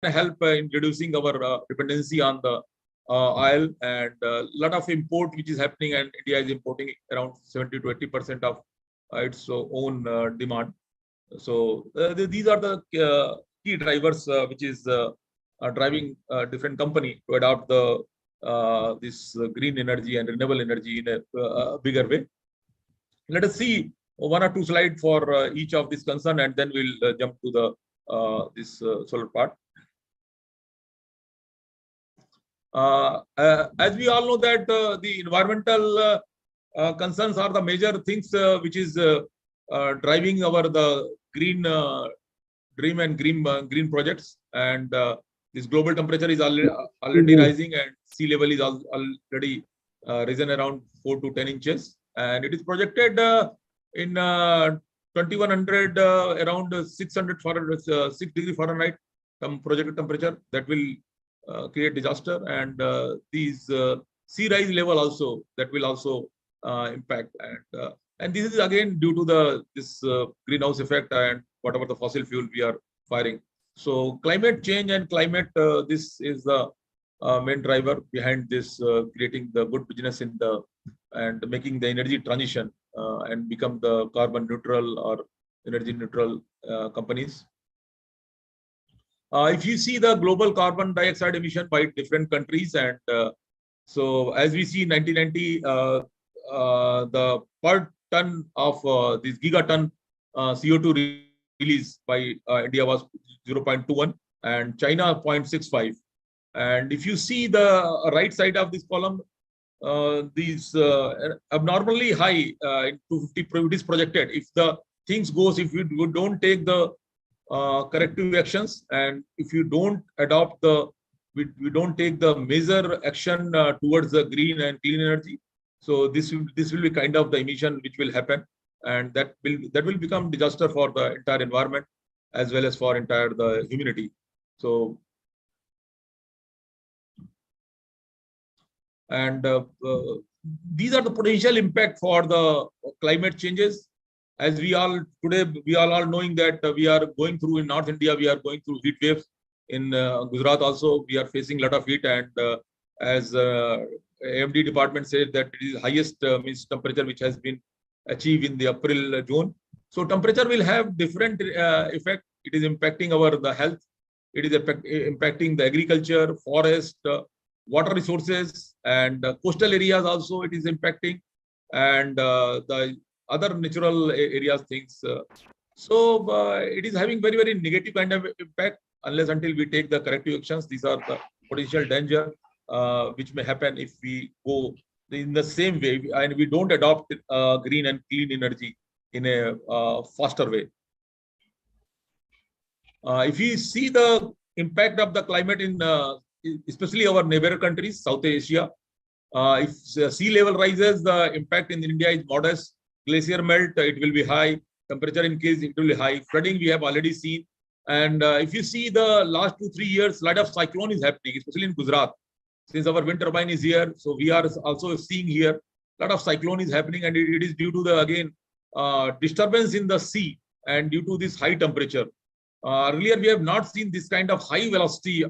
help in reducing our dependency on the oil, and a lot of import which is happening, and India is importing around 70 to 80% of its own demand. So these are the key drivers which is driving different company to adopt the this green energy and renewable energy in a bigger way. Let us see one or two slides for each of this concern, and then we'll jump to the this solar part. As we all know that the environmental concerns are the major things which is driving our the green dream and green projects, and this global temperature is already rising, and sea level is already risen around 4 to 10 inches, and it is projected in 2100 around 600 6 degree Fahrenheit projected temperature that will create disaster, and these sea rise level also that will also impact, and this is again due to this greenhouse effect and whatever the fossil fuel we are firing. So climate change and climate, this is the main driver behind this creating the good business in the and making the energy transition and become the carbon neutral or energy neutral companies. If you see the global carbon dioxide emission by different countries, and so as we see 1990, the per ton of this gigaton CO2 release by India was 0.21 and China 0.65. And if you see the right side of this column, these abnormally high in 250 it is projected. If the things goes, if you don't take the corrective actions, and if you don't adopt we don't take the major action towards the green and clean energy, so this will be kind of the emission which will happen, and that will become disaster for the entire environment as well as for entire the humanity. So and these are the potential impact for the climate changes. As we all knowing that we are going through in North India, we are going through heat waves. In Gujarat also, we are facing a lot of heat, and as AMD department said that it is highest means temperature which has been achieved in the April, June. So temperature will have different effect. It is impacting the health. It is impacting the agriculture, forest, water resources, and coastal areas also it is impacting, and the other natural areas things. So it is having very, very negative kind of impact unless until we take the corrective actions. These are the potential danger which may happen if we go in the same way and we don't adopt green and clean energy in a faster way. If you see the impact of the climate in especially our neighbor countries, South Asia, if sea level rises, the impact in India is modest. Glacier melt, it will be high. Temperature increase, it will be high. Flooding, we have already seen. And if you see the last 2-3 years, a lot of cyclone is happening, especially in Gujarat. Since our wind turbine is here, so we are also seeing here a lot of cyclone is happening, and it is due to the again disturbance in the sea and due to this high temperature. Earlier, we have not seen this kind of high velocity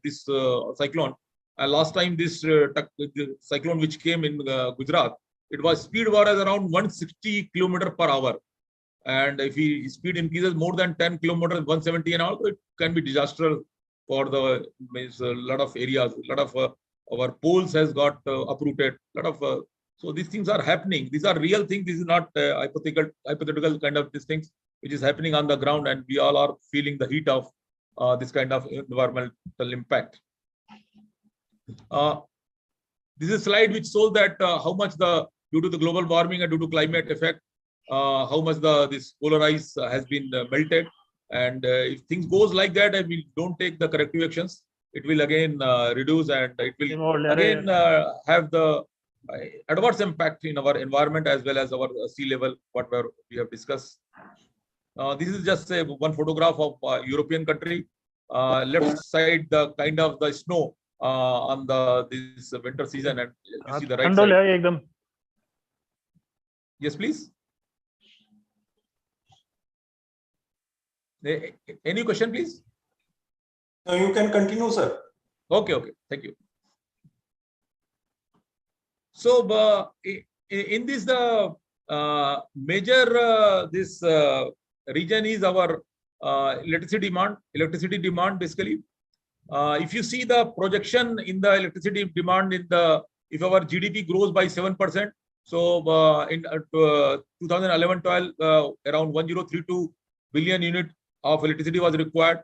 this cyclone. Last time this cyclone which came in Gujarat, it was speed was around 160 km/h, and if speed increases more than 10 kilometers, 170 and all, it can be disaster for the lot of areas. A lot of our poles has got uprooted. Lot of so these things are happening. These are real things. This is not hypothetical kind of these things which is happening on the ground, and we all are feeling the heat of this kind of environmental impact. This is a slide which shows that how much due to the global warming and due to climate effect, how much this polar ice has been melted, and if things goes like that and we don't take the corrective actions, it will again reduce, and it will again have the adverse impact in our environment as well as our sea level, whatever we have discussed. This is just one photograph of European country. Left side, the kind of the snow on this winter season, and you see the right side. Yes, please. Any question, please? No, you can continue, sir. Okay, thank you. So in this major this region is our electricity demand basically. If you see the projection in the electricity demand if our GDP grows by 7%, so in 2011-12 around 1032 billion unit of electricity was required,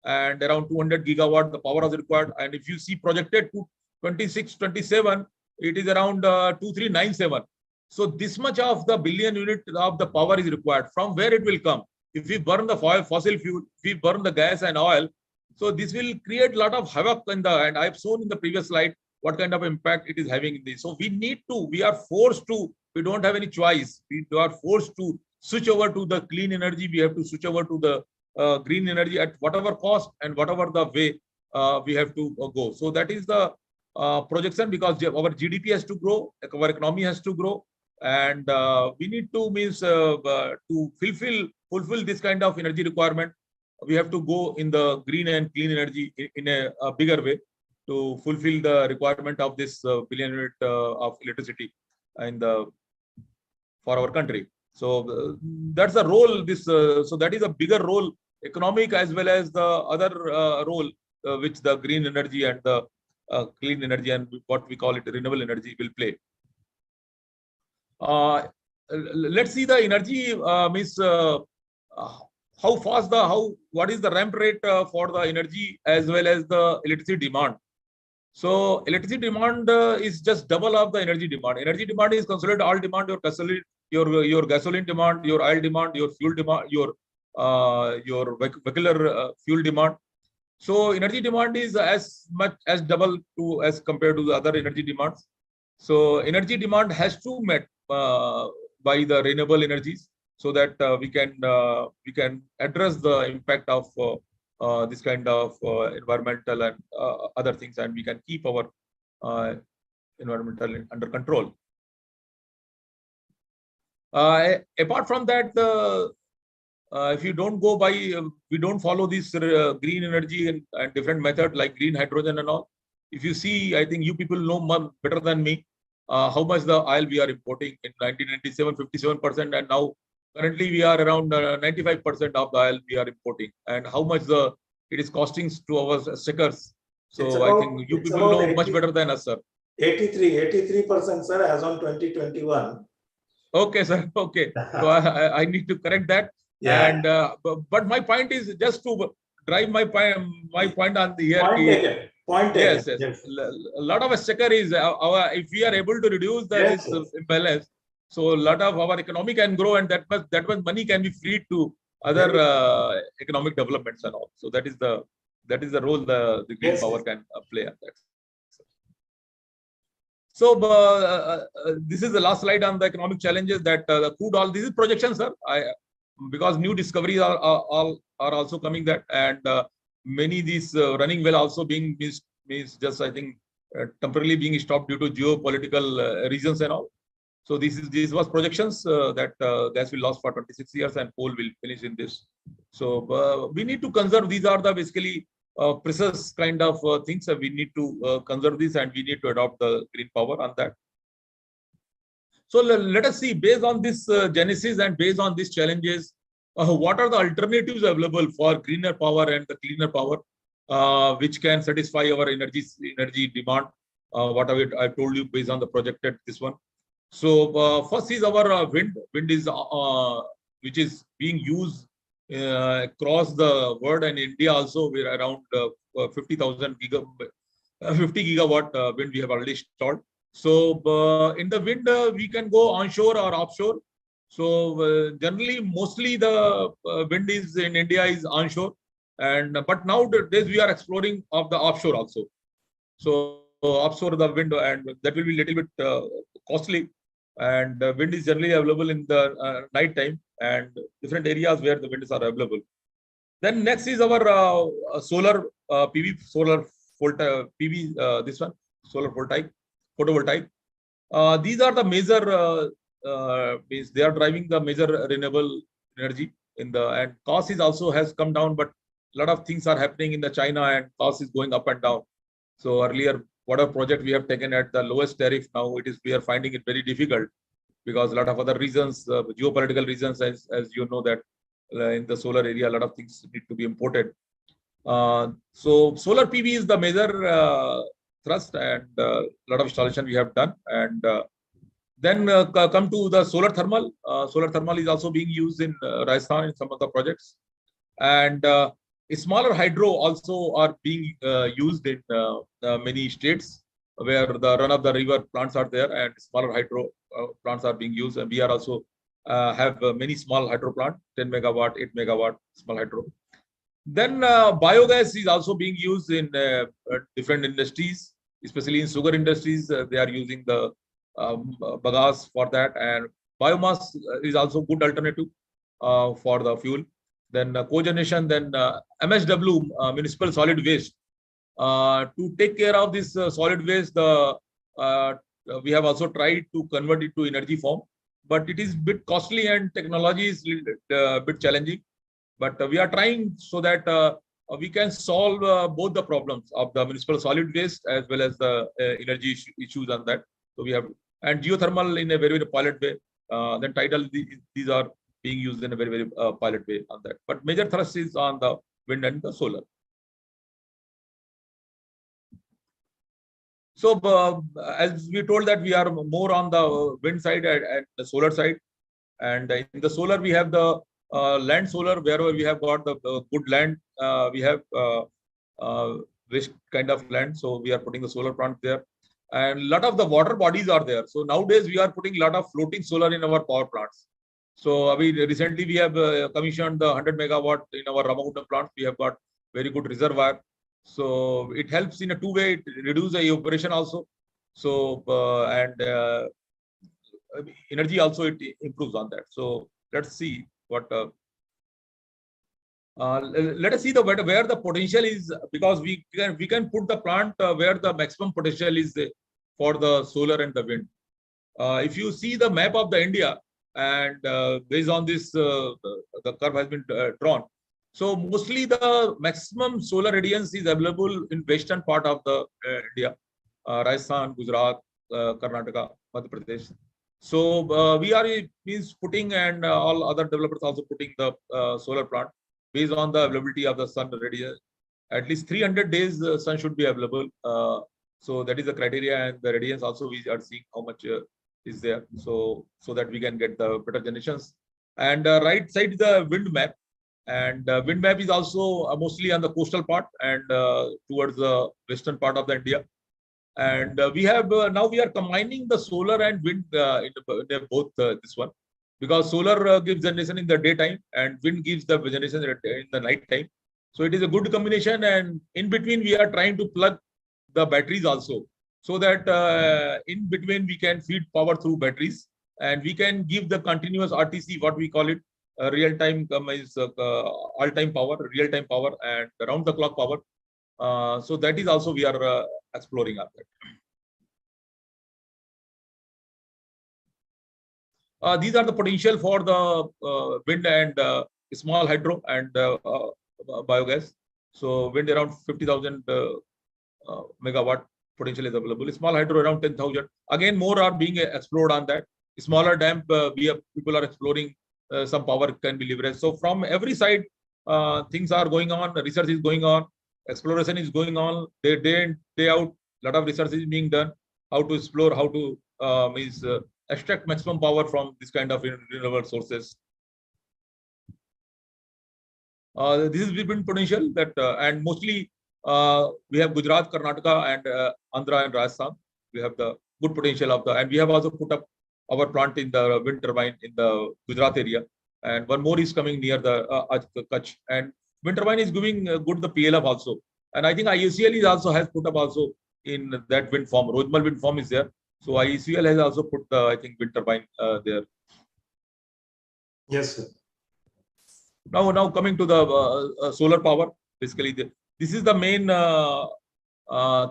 and around 200 gigawatt the power was required. And if you see projected to 26-27, it is around 2397. So this much of the billion unit of the power is required. From where it will come? If we burn the fossil fuel, if we burn the gas and oil, so this will create a lot of havoc and I've shown in the previous slide what kind of impact it is having in this. So we are forced to, we don't have any choice. We are forced to switch over to the clean energy. We have to switch over to the green energy at whatever cost and whatever the way we have to go. So that is the projection, because our GDP has to grow, our economy has to grow, and we need to to fulfill this kind of energy requirement. We have to go in the green and clean energy in a bigger way to fulfill the requirement of this billion unit of electricity for our country. So that's the role. So that is a bigger role, economic as well as the other role which the green energy and the clean energy and what we call it renewable energy will play. Let's see the energy how fast what is the ramp rate for the energy as well as the electricity demand. So electricity demand is just double of the energy demand. Energy demand is considered all demand, your gasoline demand, your oil demand, your fuel demand, your vehicular fuel demand. So energy demand is as much as double as compared to the other energy demands. So energy demand has to met by the renewable energies, so that we can address the impact of this kind of environmental and other things, and we can keep our environmental under control. Apart from that, if you don't go by, we don't follow this green energy and different method like green hydrogen and all. If you see, I think you people know better than me how much the oil we are importing. In 1997, 57%, and now currently we are around 95% of the oil we are importing, and how much it is costing to our sectors. So I think you people know much better than us, sir. 83%, sir, as on 2021. Okay, sir. Okay, so I need to correct that. Yeah. And but my point is just to drive my point on the here. Point yes. A lot of a sector is if we are able to reduce this imbalance, so a lot of our economy can grow, and that much money can be freed to other economic developments and all. So that is the role the green power can play on that. So this is the last slide on the economic challenges that the crude oil. This is projections, sir. Because new discoveries are also coming that, and many these running well also being means just I think temporarily being stopped due to geopolitical reasons and all. So this was projections that gas will last for 26 years and coal will finish in this. So we need to conserve. These are the basically precise kind of things that we need to conserve this, and we need to adopt the green power on that. So let us see, based on this genesis and based on these challenges, what are the alternatives available for greener power and the cleaner power, which can satisfy our energy demand, what I told you based on the projected this one. So first is our wind. Wind is which is being used across the world, and India also we're around 50 gigawatt wind we have already installed. So in the wind we can go onshore or offshore. So generally mostly the wind is in India is onshore, and but nowadays we are exploring of the offshore also. So offshore the wind, and that will be a little bit costly, and wind is generally available in the night time and different areas where the winds are available. Then next is our solar PV, PV this one, solar photovoltaic. These are the major means they are driving the major renewable energy in the, and cost is also has come down, but lot of things are happening in the China and cost is going up and down. So earlier, whatever project we have taken at the lowest tariff, now we are finding it very difficult because a lot of other reasons, geopolitical reasons, as you know that in the solar area, a lot of things need to be imported. So solar PV is the major thrust, and a lot of installation we have done. And then come to the solar thermal. Solar thermal is also being used in Rajasthan in some of the projects. And smaller hydro also are being used in many states where the run-of-the-river plants are there, and smaller hydro plants are being used. And we are also have many small hydro plants, 10 megawatt, 8 megawatt small hydro. Then biogas is also being used in different industries, especially in sugar industries. They are using the bagasse for that, and biomass is also good alternative for the fuel. Then cogeneration, then MSW, municipal solid waste. To take care of this solid waste, we have also tried to convert it to energy form, but it is a bit costly and technology is a bit challenging. But we are trying so that we can solve both the problems of the municipal solid waste as well as the energy issues on that. So we have, and geothermal in a very, very pilot way. Then tidal, these are being used in a very, very pilot way on that. But major thrust is on the wind and the solar. So as we told that we are more on the wind side and the solar side. And in the solar, we have the land solar, wherever we have got the good land, we have this kind of land. So we are putting the solar plant there. And a lot of the water bodies are there. So nowadays we are putting a lot of floating solar in our power plants. So recently we have commissioned the 100 megawatt in our Ramagundam plant. We have got very good reservoir. So it helps in a two-way, it reduces the evaporation also. So and energy also it improves on that. So let's see what. Let us see where the potential is, because we can put the plant where the maximum potential is for the solar and the wind. If you see the map of the India, and based on this, the curve has been drawn. So mostly the maximum solar radiance is available in western part of the India, Rajasthan, Gujarat, Karnataka, Madhya Pradesh. So we are putting, and all other developers also putting the solar plant based on the availability of the sun radiance. At least 300 days the sun should be available. So that is the criteria, and the radiance also we are seeing how much is there. So that we can get the better generations. And right side is the wind map. And wind map is also mostly on the coastal part and towards the western part of the India. And we have now we are combining the solar and wind in both this one, because solar gives generation in the daytime and wind gives the generation in the night time. So it is a good combination, and in between we are trying to plug the batteries also, so that in between we can feed power through batteries, and we can give the continuous RTC, what we call it, real time is all time power, real time power, and around the clock power. So that is also we are exploring on that. These are the potential for the wind and small hydro and biogas. So wind around 50,000 megawatt potential is available. Small hydro around 10,000. Again, more are being explored on that. Smaller dam, people are exploring some power can be leveraged. So from every side, things are going on. Research is going on. Exploration is going on. Day in, day out, a lot of research is being done. How to explore, how to extract maximum power from this kind of renewable sources. This is wind potential that, and mostly we have Gujarat, Karnataka, and Andhra and Rajasthan. We have the good potential of the, and we have also put up our plant in the wind turbine in the Gujarat area, and one more is coming near the Kutch. And wind turbine is giving good the PLF also, and I think IOCL is also has put up also in that wind farm. Rojmal wind farm is there, so IOCL has also put the, I think, wind turbine there. Yes, sir. Now coming to the solar power, basically this is the main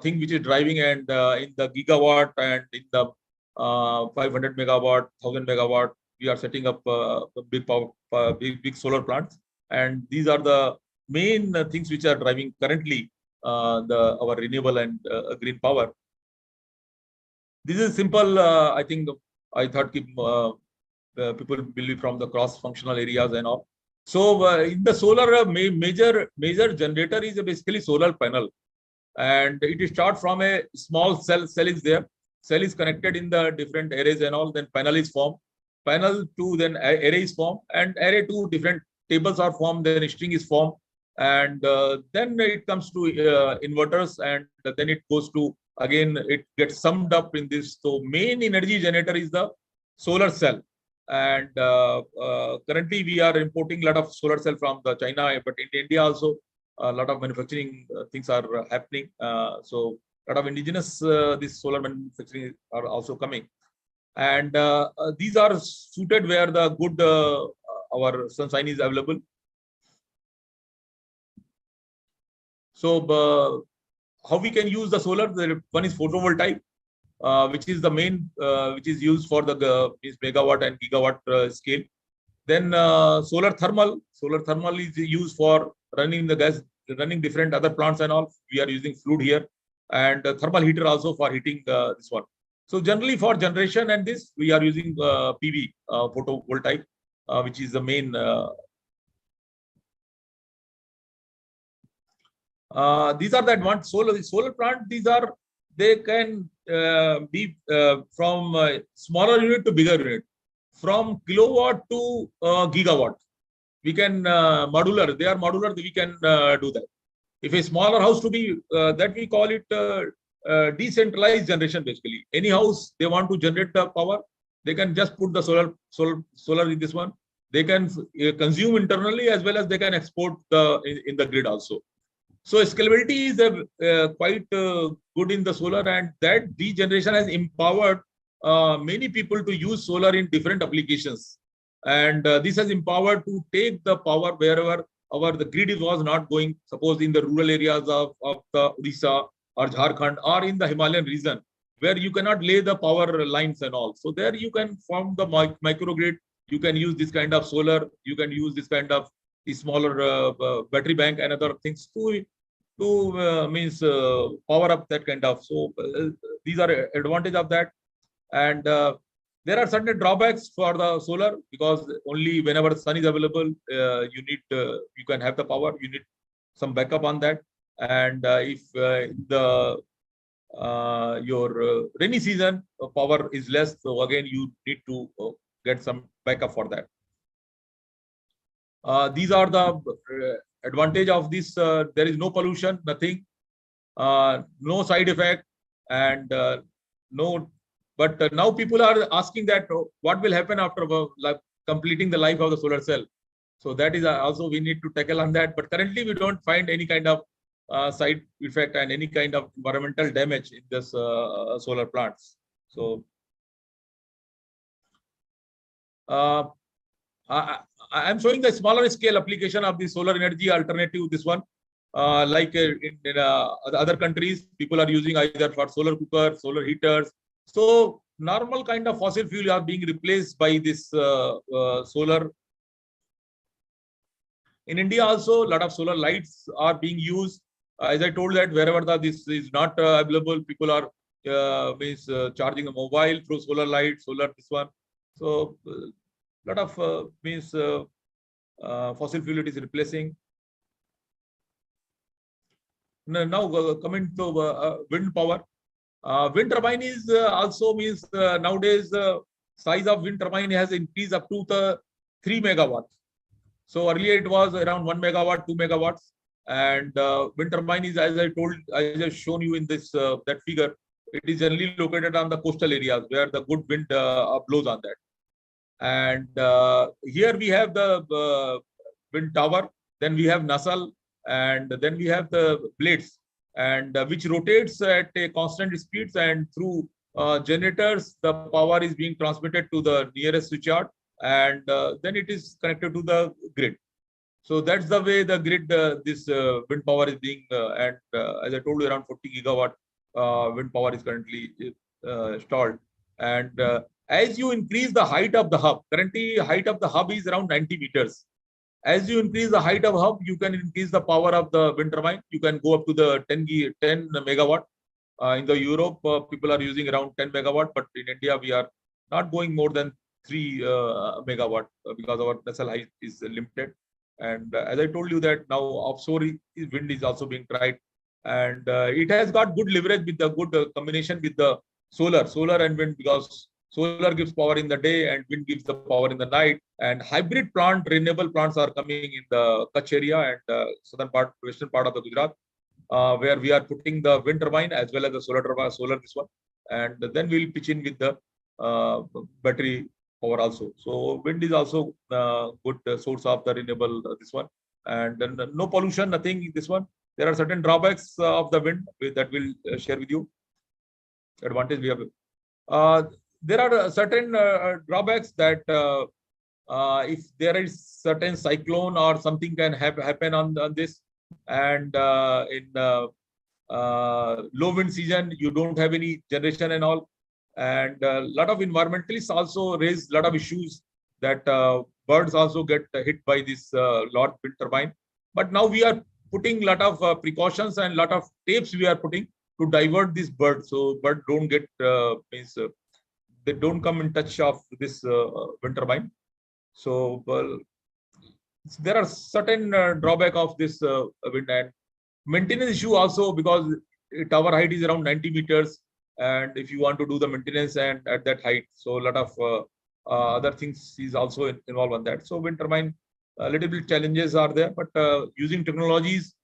thing which is driving, and in the gigawatt and in the 500 megawatt, 1000 megawatt, we are setting up big power, big solar plants, and these are the main things which are driving currently our renewable and green power. This is simple. I think I thought people will be from the cross-functional areas and all. So in the solar, major generator is basically solar panel, and it starts from a small cell. Cell is there. Cell is connected in the different arrays and all. Then panel is formed. Panel to then array is formed, and array to different tables are formed. Then string is formed, and then it comes to inverters, and then it goes to, again it gets summed up in this. So main energy generator is the solar cell, and currently we are importing a lot of solar cell from the China, but in India also a lot of manufacturing things are happening. So a lot of indigenous this solar manufacturing are also coming, and these are suited where the good our sunshine is available. So how we can use the solar? One is photovoltaic, which is the main, which is used for the megawatt and gigawatt scale. Then solar thermal. Solar thermal is used for running the gas, running different other plants and all. We are using fluid here, and thermal heater also for heating this one. So generally for generation and this, we are using PV, photovoltaic, which is the main. These are the advanced solar plant. They can be from smaller unit to bigger unit, from kilowatt to gigawatt. We can modular. They are modular. We can do that. If a smaller house to be that we call it decentralized generation. Basically, any house they want to generate the power, they can just put the solar in this one. They can consume internally as well as they can export in the grid also. So scalability is quite good in the solar, and that degeneration has empowered many people to use solar in different applications. And this has empowered to take the power wherever the grid was not going. Suppose in the rural areas of the Odisha or Jharkhand or in the Himalayan region, where you cannot lay the power lines and all. So there you can form the microgrid. You can use this kind of solar. You can use this kind of smaller battery bank and other things to power up that kind of. So these are advantage of that. And there are certain drawbacks for the solar, because only whenever the sun is available, you can have the power. You need some backup on that. And if your rainy season power is less, so again you need to get some backup for that. These are the advantage of this. There is no pollution, nothing, no side effect, and no. But now people are asking that what will happen after completing the life of the solar cell. So that is also we need to tackle on that. But currently we don't find any kind of side effect and any kind of environmental damage in this solar plants. So I'm showing the smaller scale application of the solar energy alternative. This one, like in other countries, people are using either for solar cookers, solar heaters. So normal kind of fossil fuel are being replaced by this solar. In India also, a lot of solar lights are being used. As I told that wherever this is not available, people are charging a mobile through solar light, solar this one. So lot of fossil fuel it is replacing. Now coming to wind power. Wind turbine is also nowadays the size of wind turbine has increased up to the 3 megawatts. So earlier it was around 1 megawatt, 2 megawatts, and wind turbine is, as I told, I just shown you in this that figure. It is generally located on the coastal areas where the good wind blows on that. And here we have the wind tower, then we have nacelle, and then we have the blades, and which rotates at a constant speeds, and through generators the power is being transmitted to the nearest switchyard, and then it is connected to the grid. So that's the way the grid this wind power is being and as I told you, around 40 gigawatt wind power is currently installed. And as you increase the height of the hub, currently height of the hub is around 90 meters. As you increase the height of hub, you can increase the power of the wind turbine. You can go up to the 10 megawatt. In the Europe, people are using around 10 megawatt, but in India, we are not going more than 3 megawatt because our nacelle height is limited. And as I told you that now offshore wind is also being tried, and it has got good leverage with the good combination with the solar and wind, because solar gives power in the day and wind gives the power in the night. And hybrid renewable plants are coming in the Kutch area and western part of the Gujarat, where we are putting the wind turbine as well as the solar turbine, this one, and then we'll pitch in with the battery power also. So wind is also good source of the renewable this one, and then no pollution, nothing in this one. There are certain drawbacks of the wind that we'll share with you. Advantage we have. There are certain drawbacks that if there is certain cyclone or something can happen on this, and in low wind season, you don't have any generation and all. And a lot of environmentalists also raise a lot of issues that birds also get hit by this large wind turbine. But now we are putting a lot of precautions and a lot of tapes we are putting to divert this bird, so bird don't get they don't come in touch of this wind turbine. So there are certain drawback of this wind, and maintenance issue also, because tower height is around 90 meters, and if you want to do the maintenance and at that height, so a lot of other things is also involved on that. So wind turbine, a little bit challenges are there, but using technologies,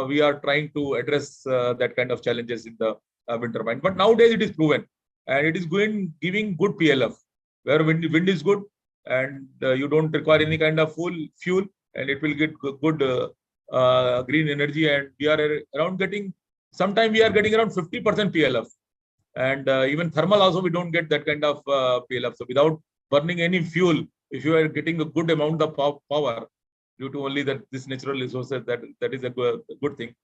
we are trying to address that kind of challenges in the wind turbine. But nowadays it is proven, and it is giving good PLF, where wind is good, and you don't require any kind of fuel, and it will get good green energy. And we are around getting, sometimes we are getting around 50% PLF, and even thermal also we don't get that kind of PLF. So without burning any fuel, if you are getting a good amount of power due to only this natural resources, that is a good thing.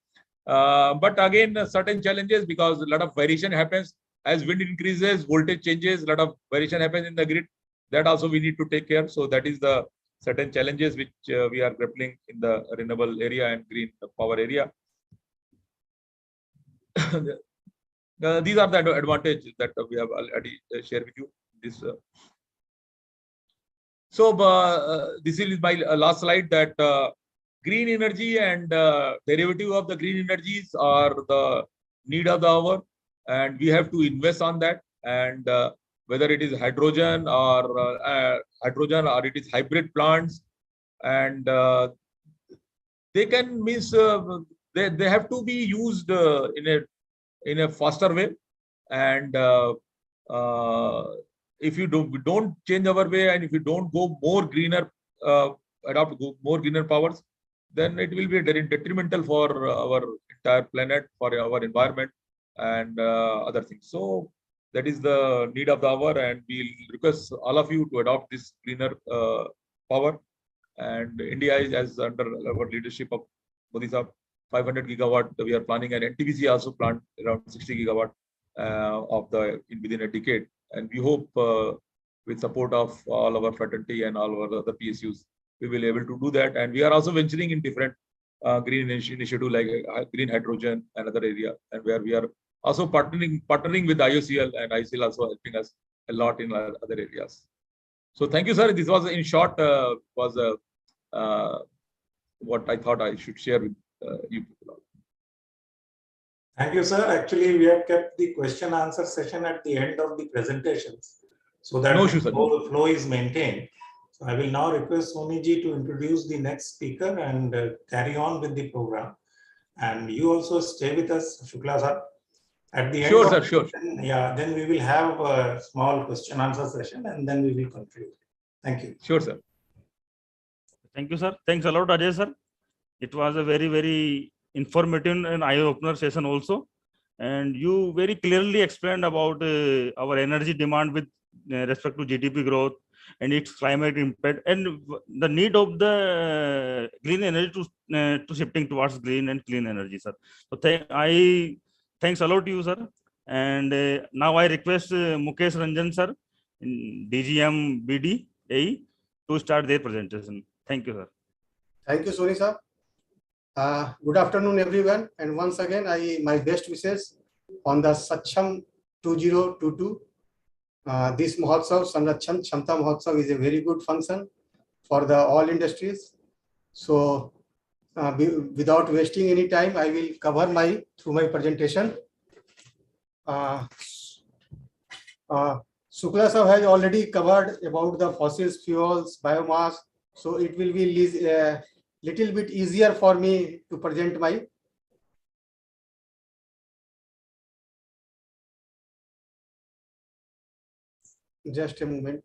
But again, certain challenges, because a lot of variation happens as wind increases, voltage changes, a lot of variation happens in the grid. That also we need to take care. So that is the certain challenges which we are grappling in the renewable area and green power area. These are the advantages that we have already shared with you. This. This is my last slide, that green energy and derivative of the green energies are the need of the hour, and we have to invest on that. And whether it is hydrogen or it is hybrid plants, and they can they have to be used in a faster way. And if we don't change our way, and if we don't go more greener, adopt more greener powers, then it will be very detrimental for our entire planet, for our environment, and other things. So that is the need of the hour, and we'll request all of you to adopt this greener power. And India is, as under our leadership of Modi Sahab, 500 gigawatt we are planning, and NTPC also planned around 60 gigawatt within a decade. And we hope with support of all our fraternity and all our other PSUs, we will be able to do that. And we are also venturing in different green initiative like green hydrogen and other area, and where we are also partnering with IOCL, and IOCL also helping us a lot in other areas. So thank you, sir. This was in short what I thought I should share with you people. Thank you, sir. Actually, we have kept the question answer session at the end of the presentations, so that the flow is maintained. So I will now request Soni ji to introduce the next speaker and carry on with the program. And you also stay with us, Shukla sir. At the end sure, sir, sure. Yeah, then we will have a small question answer session, and then we will conclude. Thank you. Sure, sir. Thank you, sir. Thanks a lot, Ajay sir. It was a very, very informative and eye-opener session also. And you very clearly explained about our energy demand with respect to GDP growth and its climate impact, and the need of the green energy to shifting towards green and clean energy, sir. So thanks a lot to you, sir. And now I request Mukesh Ranjan sir, DGM BD AE, to start their presentation. Thank you, sir. Thank you, Soni sir. Good afternoon, everyone. And once again, my best wishes on the SAKSHAM 2022. This Mahotsav, Sanrakshan Kshamta Mahotsav, is a very good function for the all industries. So, without wasting any time, I will cover through my presentation. Shukla sir has already covered about the fossil fuels, biomass. So it will be a little bit easier for me to present my. Just a moment.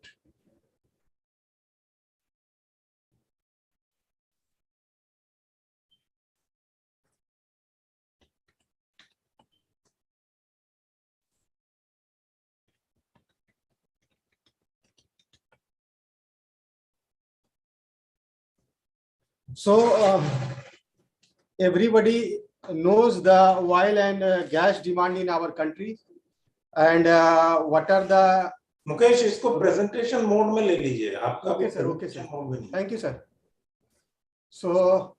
So everybody knows the oil and gas demand in our country, and what are the. Mukesh इसको presentation mode में ले लीजिए आपका. Okay sir, okay sir. Thank you sir. So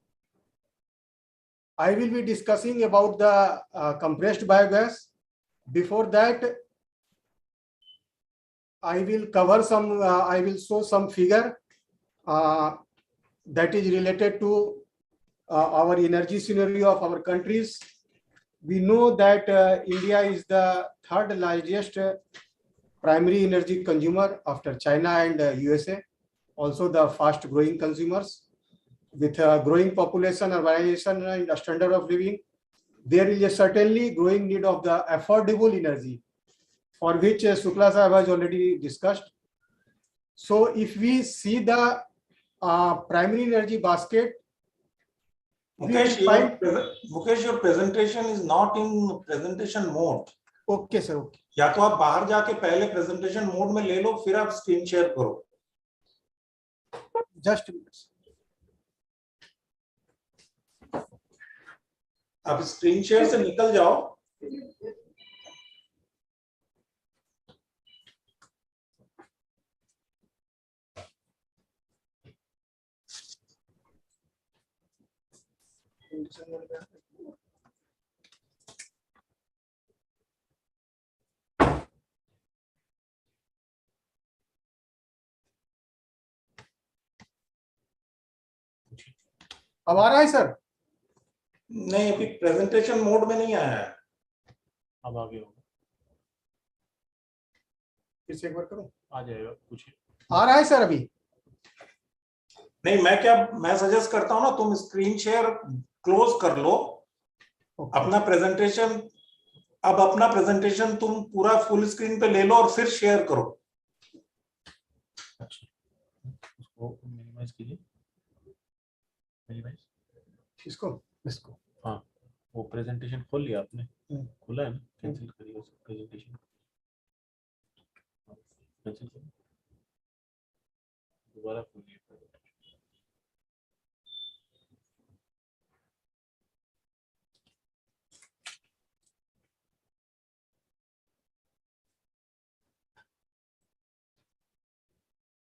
I will be discussing about the compressed biogas. Before that, I will cover some. I will show some figure that is related to our energy scenario of our countries. We know that India is the third largest primary energy consumer after China and USA, also the fast growing consumers. With a growing population, urbanization and standard of living, there is a certainly growing need of the affordable energy, for which Shukla Sahab has already discussed. So if we see the primary energy basket, Mukesh, your presentation is not in presentation mode. Okay sir, okay. या तो आप बाहर जाके पहले presentation mode में ले लो, फिर आप स्क्रीन शेयर करो. Just आप स्क्रीन शेयर से निकल जाओ. अब आ रहा है सर? नहीं, अभी प्रेजेंटेशन मोड में नहीं आया है. अब आगे होगा. फिर से एक बार करूं? आ जाएगा. पूछिए. आ रहा है सर अभी? नहीं, मैं सजेस्ट करता हूं ना, तुम स्क्रीन शेयर क्लोज कर लो. अपना प्रेजेंटेशन तुम पूरा फुल स्क्रीन पे ले लो और फिर शेयर करो. अच्छा, उसको मिनिमाइज कीजिए. इसको हाँ, वो प्रेजेंटेशन खोल लिया आपने? खोला है ना? कैंसिल करिए उस प्रेजेंटेशन. कैंसिल करिए, दोबारा खोलिए.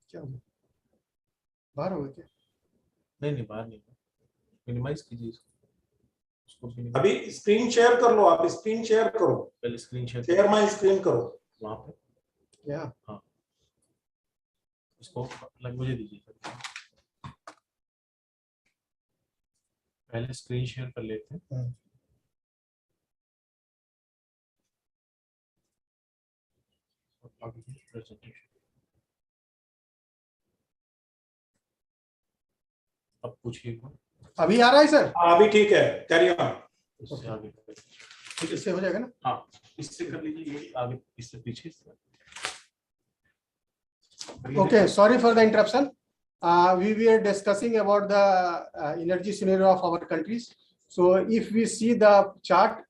क्या बाहर हो गया क्या? नहीं, बाहर नहीं. मिनिमाइज कीजिए इसको. अभी स्क्रीन शेयर कर लो. आप स्क्रीन शेयर करो. पहले स्क्रीन शेयर माय स्क्रीन करो. वहां पे क्या? हाँ, इसको अलग मुझे दीजिए. पहले स्क्रीन शेयर कर लेते हैं. प्रेजेंटेशन अब पूछिए. अभी आ रहा है सर? अभी ठीक है, कैरी ऑन. इससे आगे इससे हो जाएगा ना? हाँ, इससे कर लीजिए. ये आगे, इससे पीछे. Okay, sorry for the interruption. We were discussing about the energy scenario of our countries. So if we see the chart,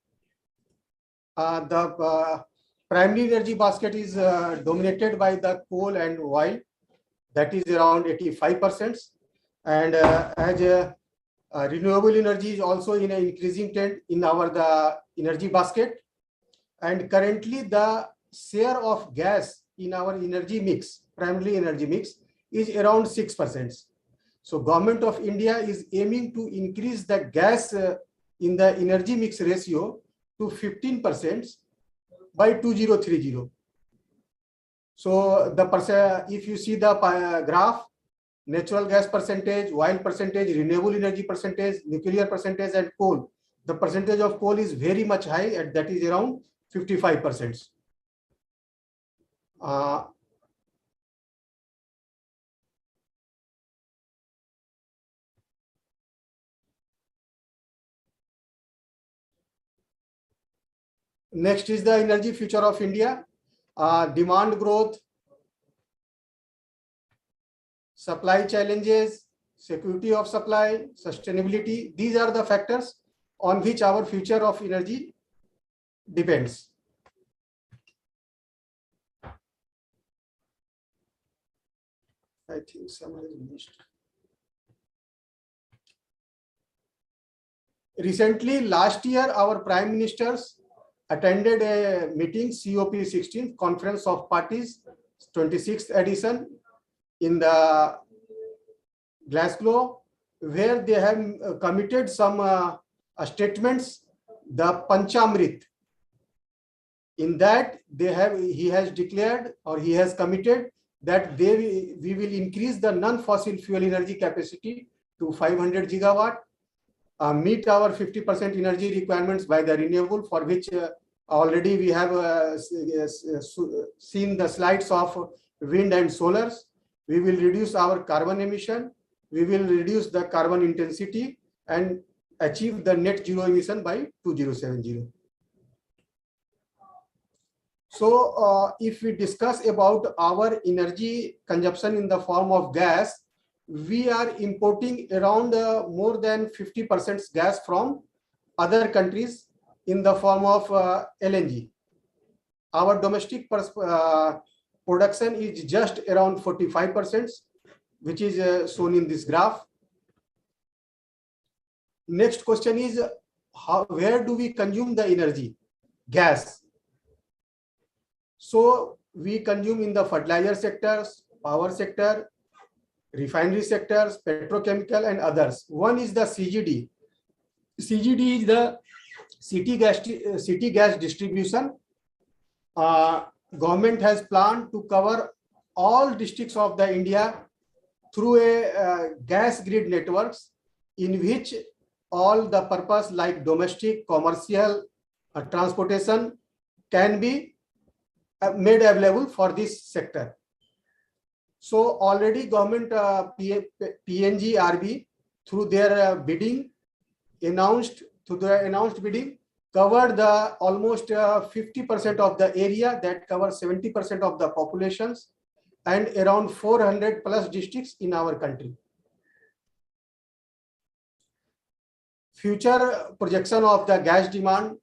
the primary energy basket is dominated by the coal and oil, that is around 85%. And as renewable energy is also in an increasing trend in the energy basket. And currently the share of gas in our energy mix, primary energy mix, is around 6%. So Government of India is aiming to increase the gas in the energy mix ratio to 15% by 2030. So if you see the graph, natural gas percentage, oil percentage, renewable energy percentage, nuclear percentage, and coal. The percentage of coal is very much high, and that is around 55%. Next is the energy future of India. Demand growth, supply challenges, security of supply, sustainability. These are the factors on which our future of energy depends. I think someone is missed. Recently, last year, our prime ministers attended a meeting, COP16, Conference of Parties, 26th edition in the Glasgow, where they have committed some statements, the Panchamrit. In that, he has declared, or he has committed, that we will increase the non-fossil fuel energy capacity to 500 gigawatt, meet our 50% energy requirements by the renewable, for which already we have seen the slides of wind and solars. We will reduce our carbon emission, we will reduce the carbon intensity, and achieve the net zero emission by 2070. So if we discuss about our energy consumption in the form of gas, we are importing around more than 50% gas from other countries in the form of LNG. Our domestic production is just around 45%, which is shown in this graph. Next question is, where do we consume the energy? Gas. So we consume in the fertilizer sectors, power sector, refinery sectors, petrochemical, and others. One is the CGD. CGD is the city gas distribution. Government has planned to cover all districts of the India through a gas grid networks, in which all the purpose like domestic, commercial, transportation can be made available for this sector. So already government PNG-RB through their bidding announced bidding covered the almost 50% of the area, that covers 70% of the populations, and around 400 plus districts in our country. Future projection of the gas demand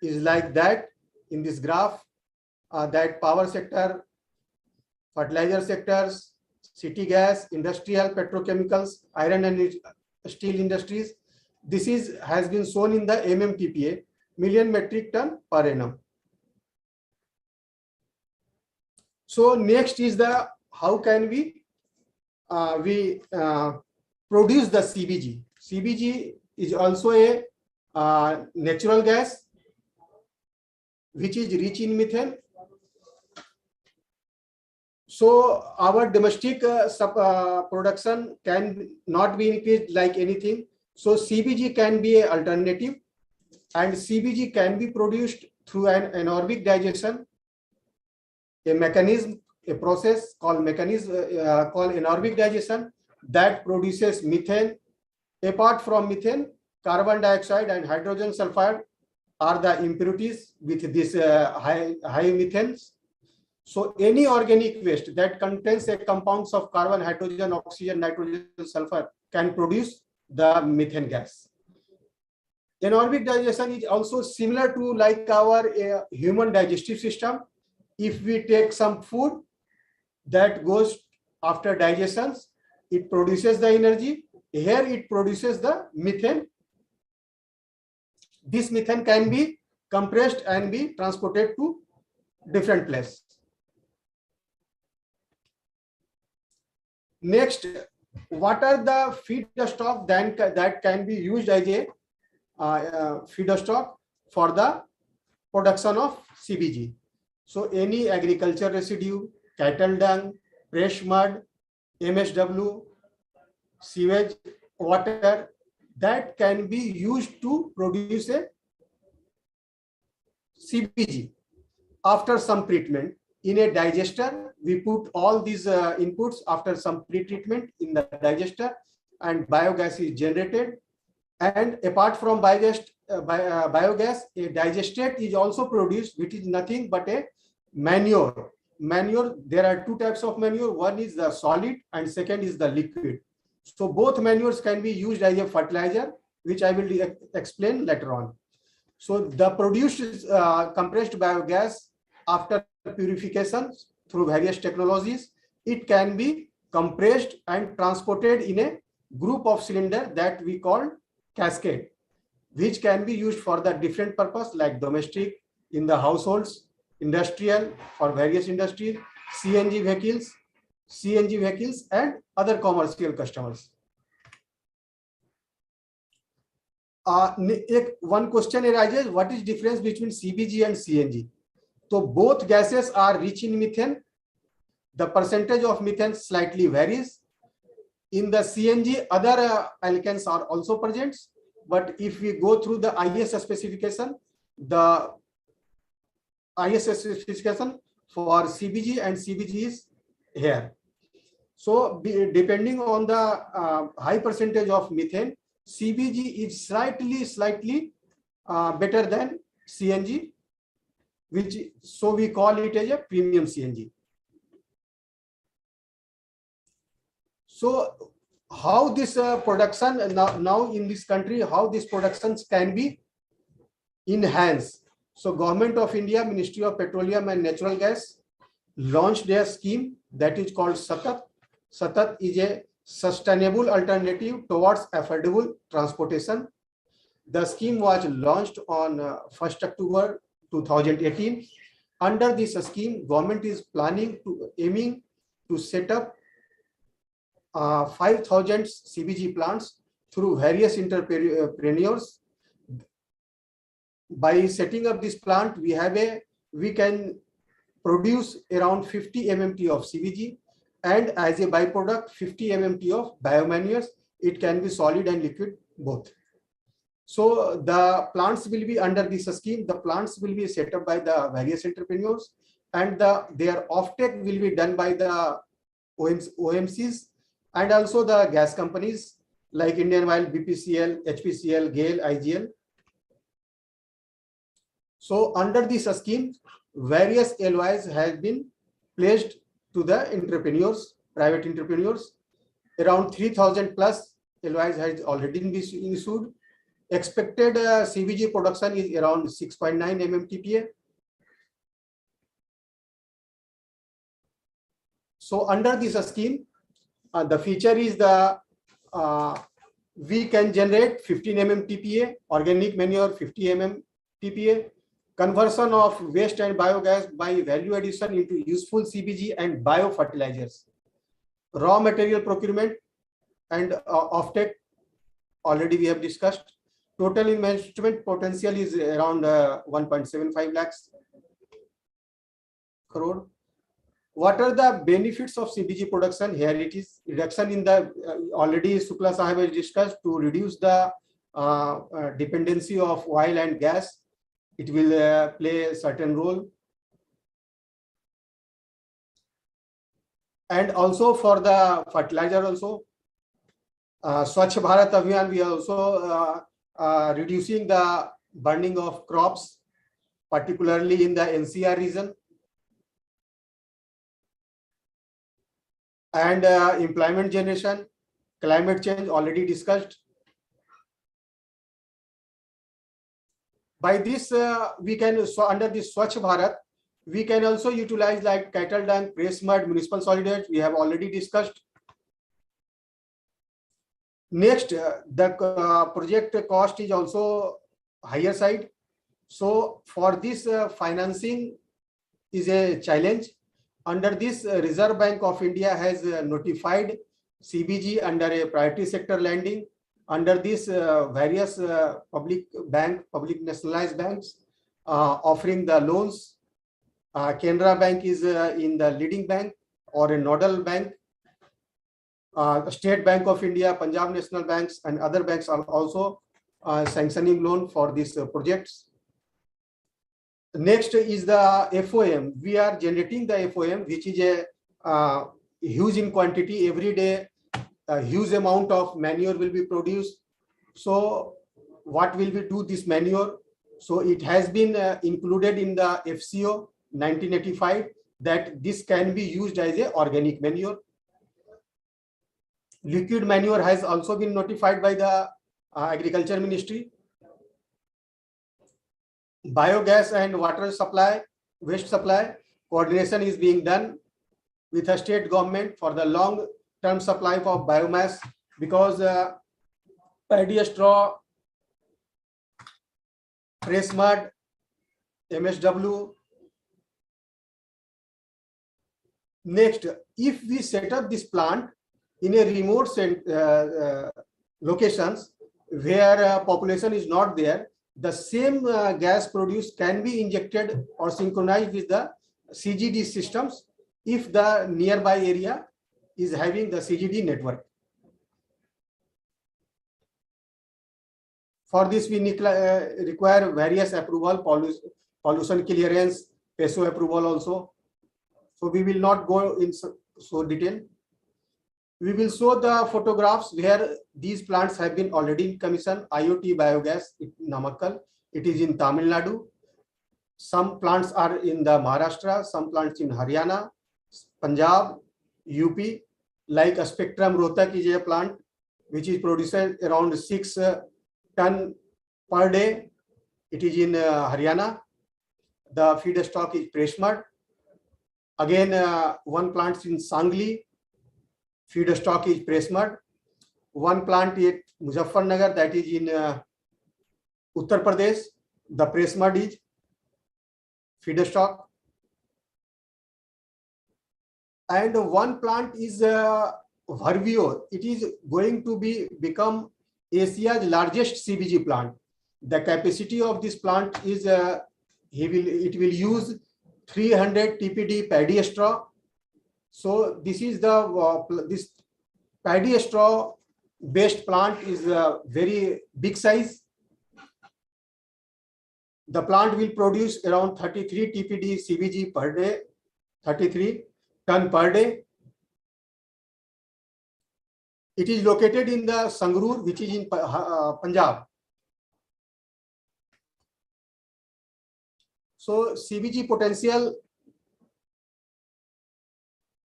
is like that in this graph, that power sector, fertilizer sectors, city gas, industrial, petrochemicals, iron and steel industries. This has been shown in the MMTPA, million metric ton per annum. So next is the how can we produce the CBG. CBG is also a natural gas which is rich in methane. So our domestic production can not be increased like anything. So CBG can be an alternative, and CBG can be produced through an anaerobic digestion, a mechanism, a process called anaerobic digestion that produces methane. Apart from methane, carbon dioxide and hydrogen sulfide are the impurities with this high methanes. So any organic waste that contains a compounds of carbon, hydrogen, oxygen, nitrogen, sulfur can produce the methane gas. Anaerobic digestion is also similar to like our human digestive system. If we take some food that goes after digestion, it produces the energy. Here it produces the methane. This methane can be compressed and be transported to different place. Next, what are the feedstock then that can be used as a feedstock for the production of CBG? So any agriculture residue, cattle dung, fresh mud, MSW, sewage, water, that can be used to produce a CBG. After some treatment in a digester, we put all these inputs after some pre-treatment in the digester, and biogas is generated. And apart from biogas, a digestate is also produced, which is nothing but a manure. Manure, there are two types of manure. One is the solid and second is the liquid. So both manures can be used as a fertilizer, which I will explain later on. So the produced compressed biogas, after purification through various technologies, it can be compressed and transported in a group of cylinder that we call cascade, which can be used for the different purpose like domestic, in the households, industrial, for various industries, CNG vehicles and other commercial customers. One question arises, what is difference between CBG and CNG? So both gases are rich in methane. The percentage of methane slightly varies. In the CNG, other alkanes are also present. But if we go through the IS specification, the IS specification for CBG and CBG is here. So depending on the high percentage of methane, CBG is slightly better than CNG, which so we call it as a premium CNG. So how this production now in this country, how these productions can be enhanced? So Government of India, Ministry of Petroleum and Natural Gas launched a scheme that is called SATAT. SATAT is a sustainable alternative towards affordable transportation. The scheme was launched on 1st October 2018. Under this scheme, government is aiming to set up 5,000 CBG plants through various entrepreneurs. By setting up this plant, we can produce around 50 MMT of CBG, and as a byproduct 50 MMT of biomanures. It can be solid and liquid both. So the plants will be under this scheme. The plants will be set up by the various entrepreneurs, and their offtake will be done by the OMCs and also the gas companies like Indian Oil, BPCL, HPCL, GAIL, IGL. So under this scheme, various LOIs have been placed to the entrepreneurs, private entrepreneurs. Around 3,000 plus LOIs has already been issued. Expected CBG production is around 6.9 MMTPA. So under this scheme, the feature is we can generate 15 MMTPA, organic manure 50 MMTPA, conversion of waste and biogas by value addition into useful CBG and biofertilizers, raw material procurement and offtake already we have discussed. Total investment potential is around 1.75 lakhs crore. What are the benefits of CBG production? Here it is. Reduction in the already Sukla Sahib has discussed, to reduce the dependency of oil and gas. It will play a certain role. And also for the fertilizer also, Swachh Bharat Abhiyan, we are also reducing the burning of crops, particularly in the NCR region. And employment generation, climate change already discussed. By this, we can, so under this Swachh Bharat, we can also utilize like cattle dung, waste mud, municipal solid waste, we have already discussed. Next, the project cost is also higher side. So for this, financing is a challenge. Under this, Reserve Bank of India has notified CBG under a priority sector lending. Under this, various public nationalized banks offering the loans. Canara Bank is in the leading bank or a nodal bank. State Bank of India, Punjab National Banks, and other banks are also sanctioning loan for these projects. Next is the FOM. We are generating the FOM, which is a huge in quantity. Every day, a huge amount of manure will be produced. So what will we do this manure? So it has been included in the FCO 1985 that this can be used as a organic manure. Liquid manure has also been notified by the Agriculture Ministry. Biogas and water supply, waste supply, coordination is being done with the state government for the long-term supply of biomass, because paddy straw, press mud, MSW. Next, if we set up this plant in a remote locations where population is not there, the same gas produced can be injected or synchronized with the CGD systems if the nearby area is having the CGD network. For this, we require various approval, pollution clearance, PESO approval also. So we will not go in so detail. We will show the photographs where these plants have been already commissioned. Iot Biogas in Namakkal, it is in Tamil Nadu. Some plants are in the Maharashtra, some plants in Haryana, Punjab, UP. Like a Spectrum Rohtak is a plant which is producing around 6 tons per day. It is in Haryana. The feedstock is press mud. Again, one plant in Sangli. Feedstock is press mud. One plant at Muzaffarnagar, that is in Uttar Pradesh. The press mud is feedstock. And one plant is Varvio. It is going to become Asia's largest CBG plant. The capacity of this plant is it will use 300 TPD paddy straw. So this is the this paddy straw based plant is very big size. The plant will produce around 33 TPD CBG per day, 33 ton per day. It is located in the Sangrur, which is in Punjab. So CBG potential,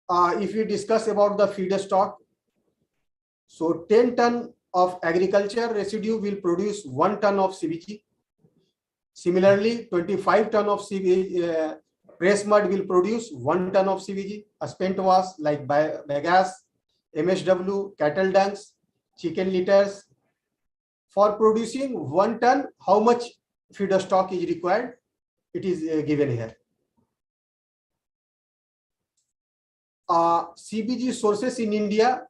if we discuss about the feedstock, so 10 ton of agriculture residue will produce 1 ton of CBG. Similarly, 25 ton of CBG, press mud will produce 1 ton of CBG. A spent wash like biogas, MSW, cattle dungs, chicken litters. For producing 1 ton, how much feedstock is required? It is given here. CBG sources in India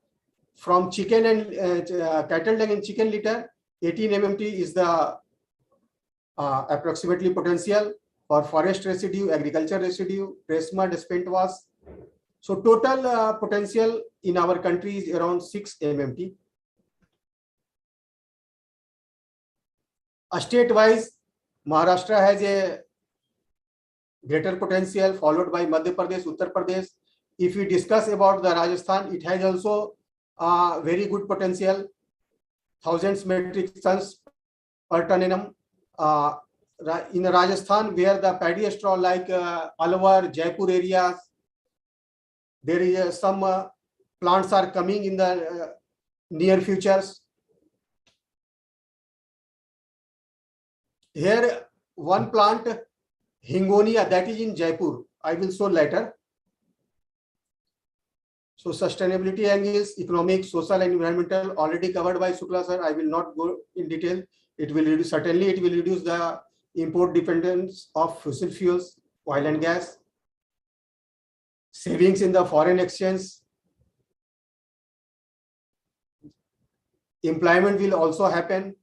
from chicken and cattle dung and chicken litter, 18 MMT is the approximately potential. For forest residue, agriculture residue, press mud, spent wash. So total potential in our country is around 6 MMT. State-wise, Maharashtra has a greater potential, followed by Madhya Pradesh, Uttar Pradesh. If we discuss about the Rajasthan, it has also very good potential, thousands metric tons per ton annum. In Rajasthan, where the paddy straw like Alwar, Jaipur areas, there is some plants are coming in the near futures. Here, one plant, Hingonia, that is in Jaipur. I will show later. So sustainability angles, economic, social and environmental already covered by Shukla sir. I will not go in detail. It will reduce, certainly it will reduce the import dependence of fossil fuels, oil and gas, savings in the foreign exchange, Employment will also happen,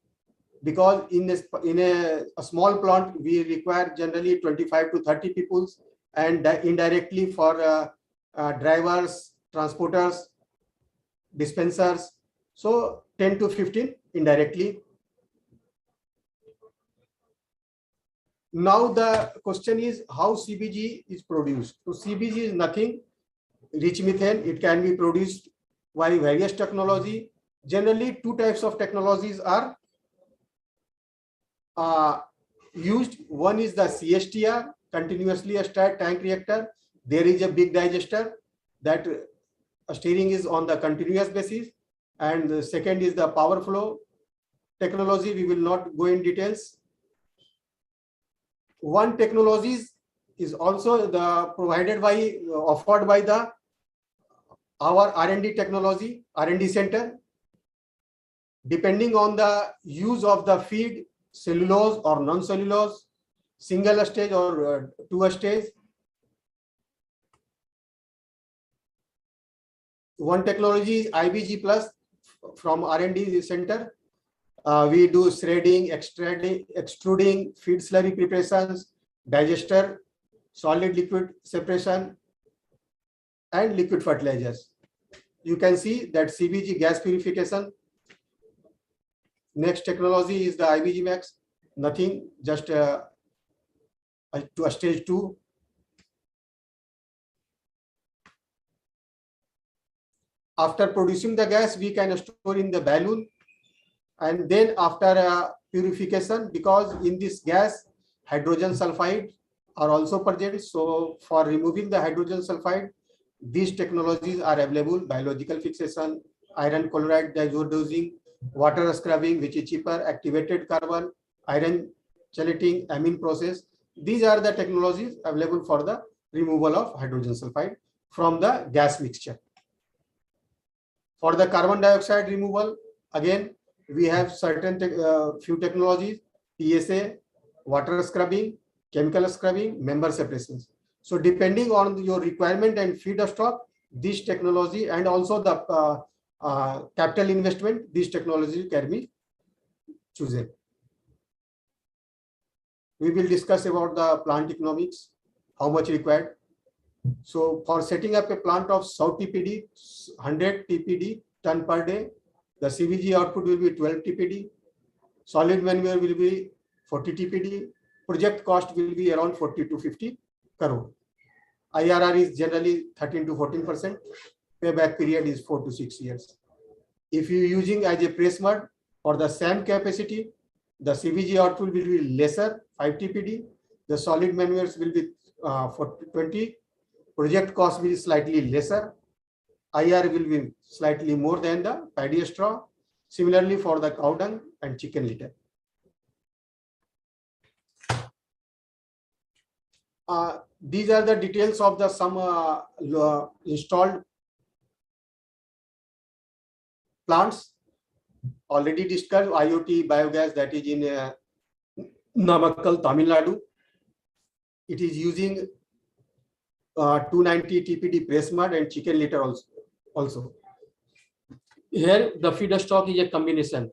because in a small plant we require generally 25 to 30 people, and indirectly for drivers, transporters, dispensers, so 10 to 15 indirectly. Now the question is how CBG is produced. So CBG is nothing, rich methane. It can be produced by various technology. Generally, two types of technologies are used. One is the CSTR, continuously stirred tank reactor. There is a big digester that steering is on the continuous basis. And the second is the power flow technology. We will not go in details. One technology is also provided by, offered by our R&D technology, R&D center. Depending on the use of the feed, cellulose or non-cellulose, single stage or two stage. One technology is IBG plus from R&D center. We do shredding, extruding, feed slurry preparations, digester, solid liquid separation, and liquid fertilizers. You can see that CBG gas purification. Next technology is the IBG Max. Nothing, just to a stage 2. After producing the gas, we can store in the balloon, and then after purification, because in this gas hydrogen sulfide are also present, so for removing the hydrogen sulfide, these technologies are available: biological fixation, iron chloride dosing, water scrubbing, which is cheaper, activated carbon, iron chelating, amine process. These are the technologies available for the removal of hydrogen sulfide from the gas mixture. For the carbon dioxide removal, again, we have certain few technologies: PSA, water scrubbing, chemical scrubbing, member separations. So depending on your requirement and feedstock, this technology and also the capital investment, this technology can be chosen. We will discuss about the plant economics, how much required. So for setting up a plant of 100 TPD, 100 TPD ton per day, the CBG output will be 12 TPD. Solid manure will be 40 TPD. Project cost will be around 40 to 50 crore. IRR is generally 13 to 14%. Payback period is 4 to 6 years. If you are using as a press mud for the same capacity, the CBG output will be lesser, 5 TPD. The solid manures will be 20. Project cost will be slightly lesser. IR will be slightly more than the paddy straw. Similarly for the cow dung and chicken litter. These are the details of the some installed plants. Already discussed Iot Biogas, that is in Namakkal, Tamil Nadu. It is using 290 TPD press mud and chicken litter also. Here the feedstock is a combination.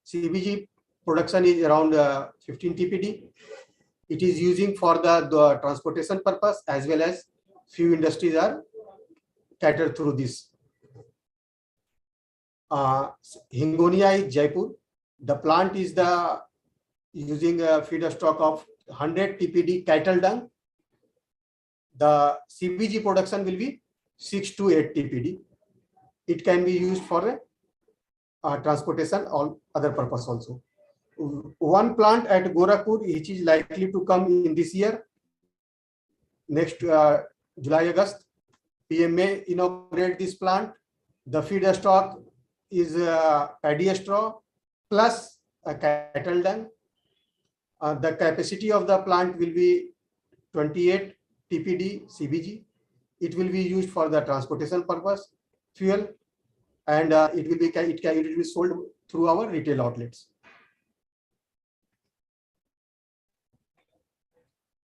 Cbg production is around 15 TPD. It is using for the transportation purpose, as well as few industries are catered through this. Hingonia is Jaipur. The plant is using a feedstock of 100 TPD cattle dung. The CBG production will be 6 to 8 TPD. It can be used for transportation or other purpose also. One plant at Gorakhpur, which is likely to come in this year, next July, August, PMA inaugurate this plant. The feedstock is paddy straw plus a cattle dung. The capacity of the plant will be 28 TPD CBG. It will be used for the transportation purpose, fuel, and it will be sold through our retail outlets.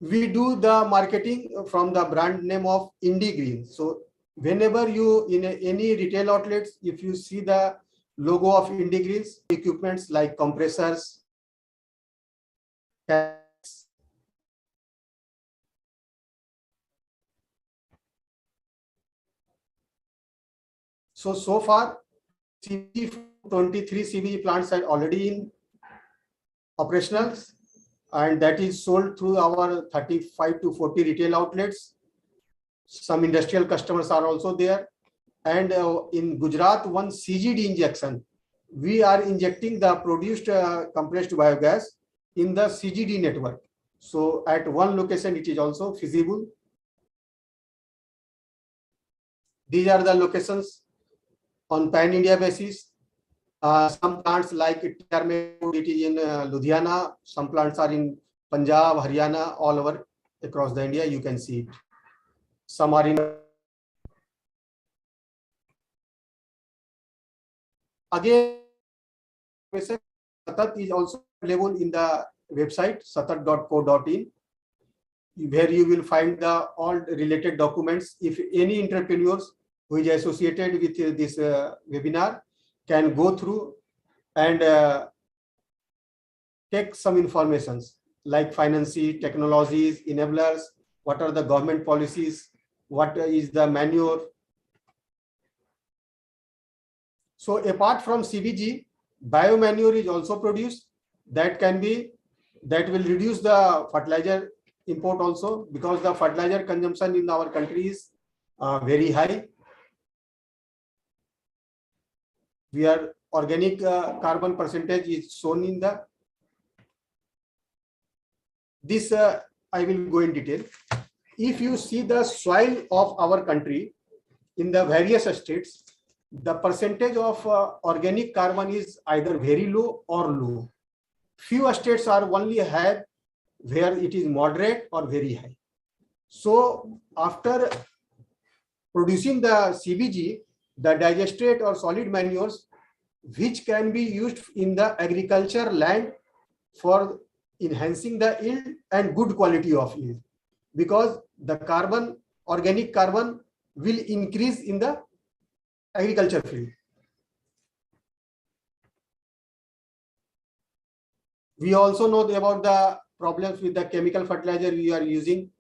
We do the marketing from the brand name of Indie Green. So whenever you in any retail outlets, if you see the logo of IndiGreens, equipments like compressors, so far, 23 CBG plants are already in operationals, and that is sold through our 35 to 40 retail outlets. Some industrial customers are also there. And in Gujarat, one CGD injection, we are injecting the produced compressed biogas in the CGD network. So at one location, it is also feasible. These are the locations on pan-India basis. Some plants like it is in Ludhiana, some plants are in Punjab, Haryana, all over across the India, you can see it. Some are in again, Satat is also available in the website satat.co.in, where you will find the all related documents. If any entrepreneurs who is associated with this webinar can go through and take some informations like financing, technologies, enablers, what are the government policies, what is the manure. So apart from CBG, biomanure is also produced. That will reduce the fertilizer import also, because the fertilizer consumption in our country is very high. We are organic carbon percentage is shown in the this. I will go in detail. If you see the soil of our country in the various states, the percentage of organic carbon is either very low or low. Few states are only have where it is moderate or very high. So after producing the CBG, the digestate or solid manures, which can be used in the agriculture land for enhancing the yield and good quality of yield, because the carbon, organic carbon, will increase in the agriculture field. We also know about the problems with the chemical fertilizer we are using.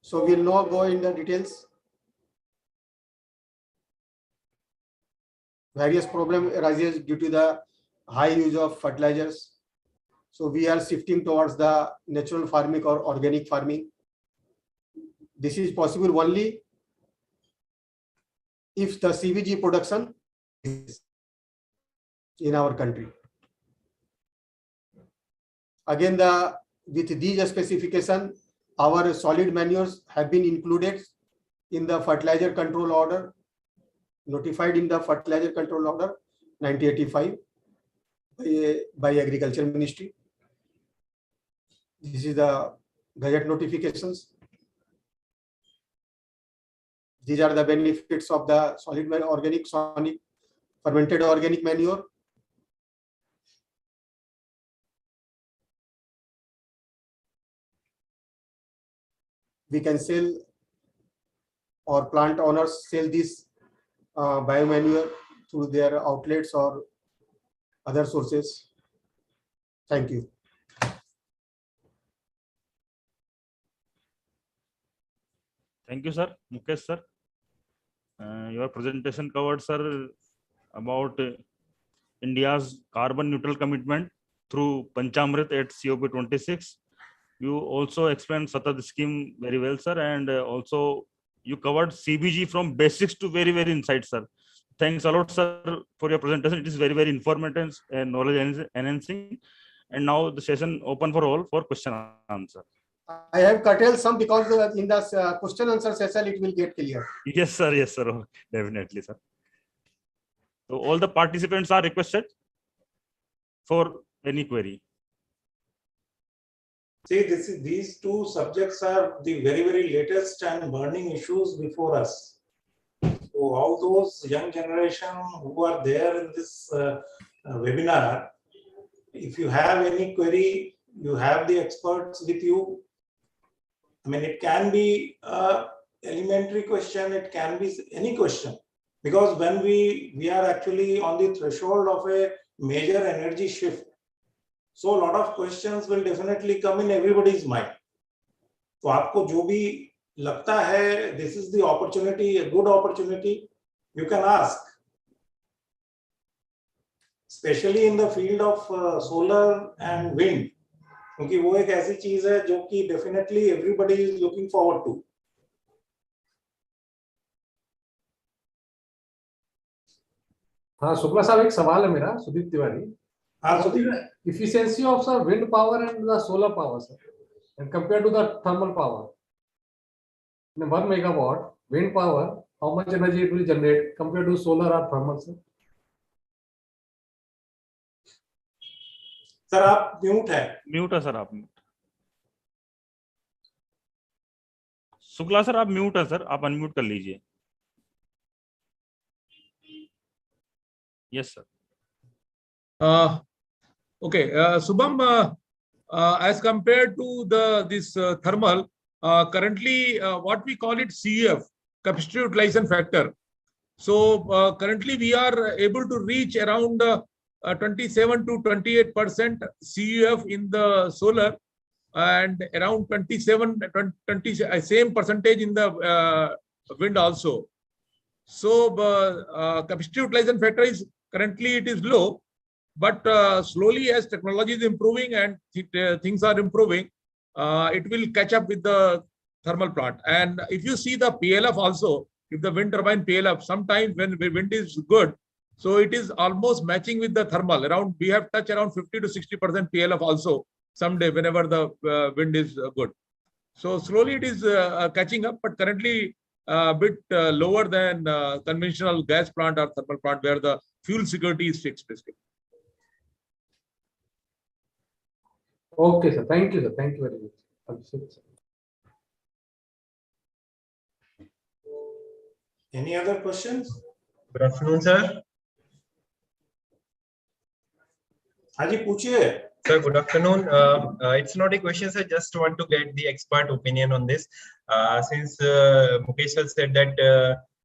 So we'll not go in the details. Various problems arises due to the high use of fertilizers. So we are shifting towards the natural farming or organic farming. This is possible only if the CBG production is in our country. Again, with these specifications, our solid manures have been included in the fertilizer control order, notified in the fertilizer control order 1985 by Agriculture Ministry. This is the Govt notifications. These are the benefits of the solid organic, sonic, fermented organic manure. We can sell, or plant owners sell this biomanure through their outlets or other sources. Thank you. Thank you, sir. Mukesh, sir. Your presentation covered, sir, about India's carbon neutral commitment through Panchamrit at COP26. You also explained Satat scheme very well, sir, and also you covered CBG from basics to very, very inside, sir. Thanks a lot, sir, for your presentation. It is very, very informative and knowledge enhancing. And now the session open for all for question and answer. I have curtailed some because in the question answer session it will get clear. Yes, sir. Yes, sir. Definitely, sir. So all the participants are requested for any query. See, these two subjects are the very, very latest and burning issues before us. So all those young generation who are there in this webinar, if you have any query, you have the experts with you. I mean, it can be an elementary question, it can be any question. Because when we are actually on the threshold of a major energy shift, so a lot of questions will definitely come in everybody's mind. तो आपको जो भी लगता है, this is the opportunity, a good opportunity, you can ask. Especially in the field of solar and wind, क्योंकि वो एक ऐसी चीज है जो कि definitely everybody is looking forward to. हाँ शुक्ला साहब, एक सवाल है मेरा, सुदीप तिवारी. हाँ Sudeep. Efficiency of sir wind power and the solar power, sir, and compared to the thermal power. In 1 megawatt wind power, how much energy it will generate compared to solar or thermal, sir? Sir आप mute है. Mute है sir, आप mute. Shukla sir आप mute है sir, आप unmute कर लीजिए. Yes sir. Okay, Subham, as compared to this thermal, currently what we call it CUF, capacity utilization factor. So currently we are able to reach around 27 to 28% CUF in the solar, and around 20 same percentage in the wind also. So capacity utilization factor is currently it is low, but slowly as technology is improving and things are improving, it will catch up with the thermal plant. And if you see the PLF also, if the wind turbine PLF, sometimes when the wind is good, so it is almost matching with the thermal. Around we have touched around 50 to 60% PLF also someday whenever the wind is good. So slowly it is catching up, but currently a bit lower than conventional gas plant or thermal plant where the fuel security is fixed basically. Okay, sir. Thank you, sir. Thank you very much. Any other questions? Good afternoon, sir. हाँ जी पूछिए. Sir, good afternoon. It's not a question, sir. Just want to get the expert opinion on this. Since Mukesh sir said that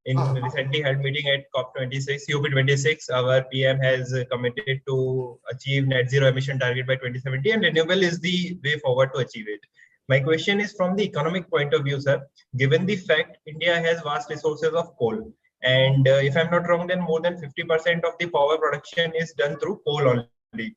in recently held meeting at COP26, COP26, our PM has committed to achieve net zero emission target by 2070, and renewable is the way forward to achieve it. My question is from the economic point of view, sir. Given the fact India has vast resources of coal, and if I'm not wrong, then more than 50% of the power production is done through coal only.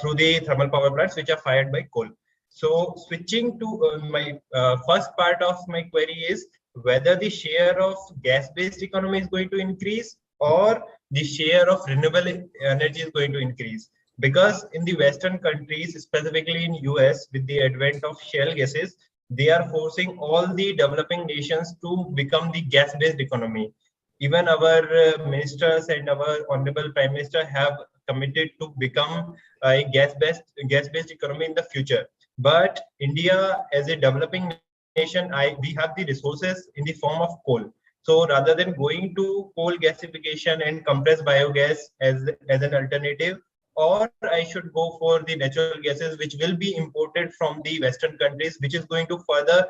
Through the thermal power plants which are fired by coal. So switching to my first part of my query is whether the share of gas-based economy is going to increase or the share of renewable energy is going to increase. Because in the Western countries, specifically in US, with the advent of shale gases, they are forcing all the developing nations to become the gas-based economy. Even our ministers and our honorable Prime Minister have committed to become a gas-based economy in the future. But India, as a developing nation, we have the resources in the form of coal. So rather than going to coal gasification and compressed biogas as an alternative, or I should go for the natural gases which will be imported from the Western countries, which is going to further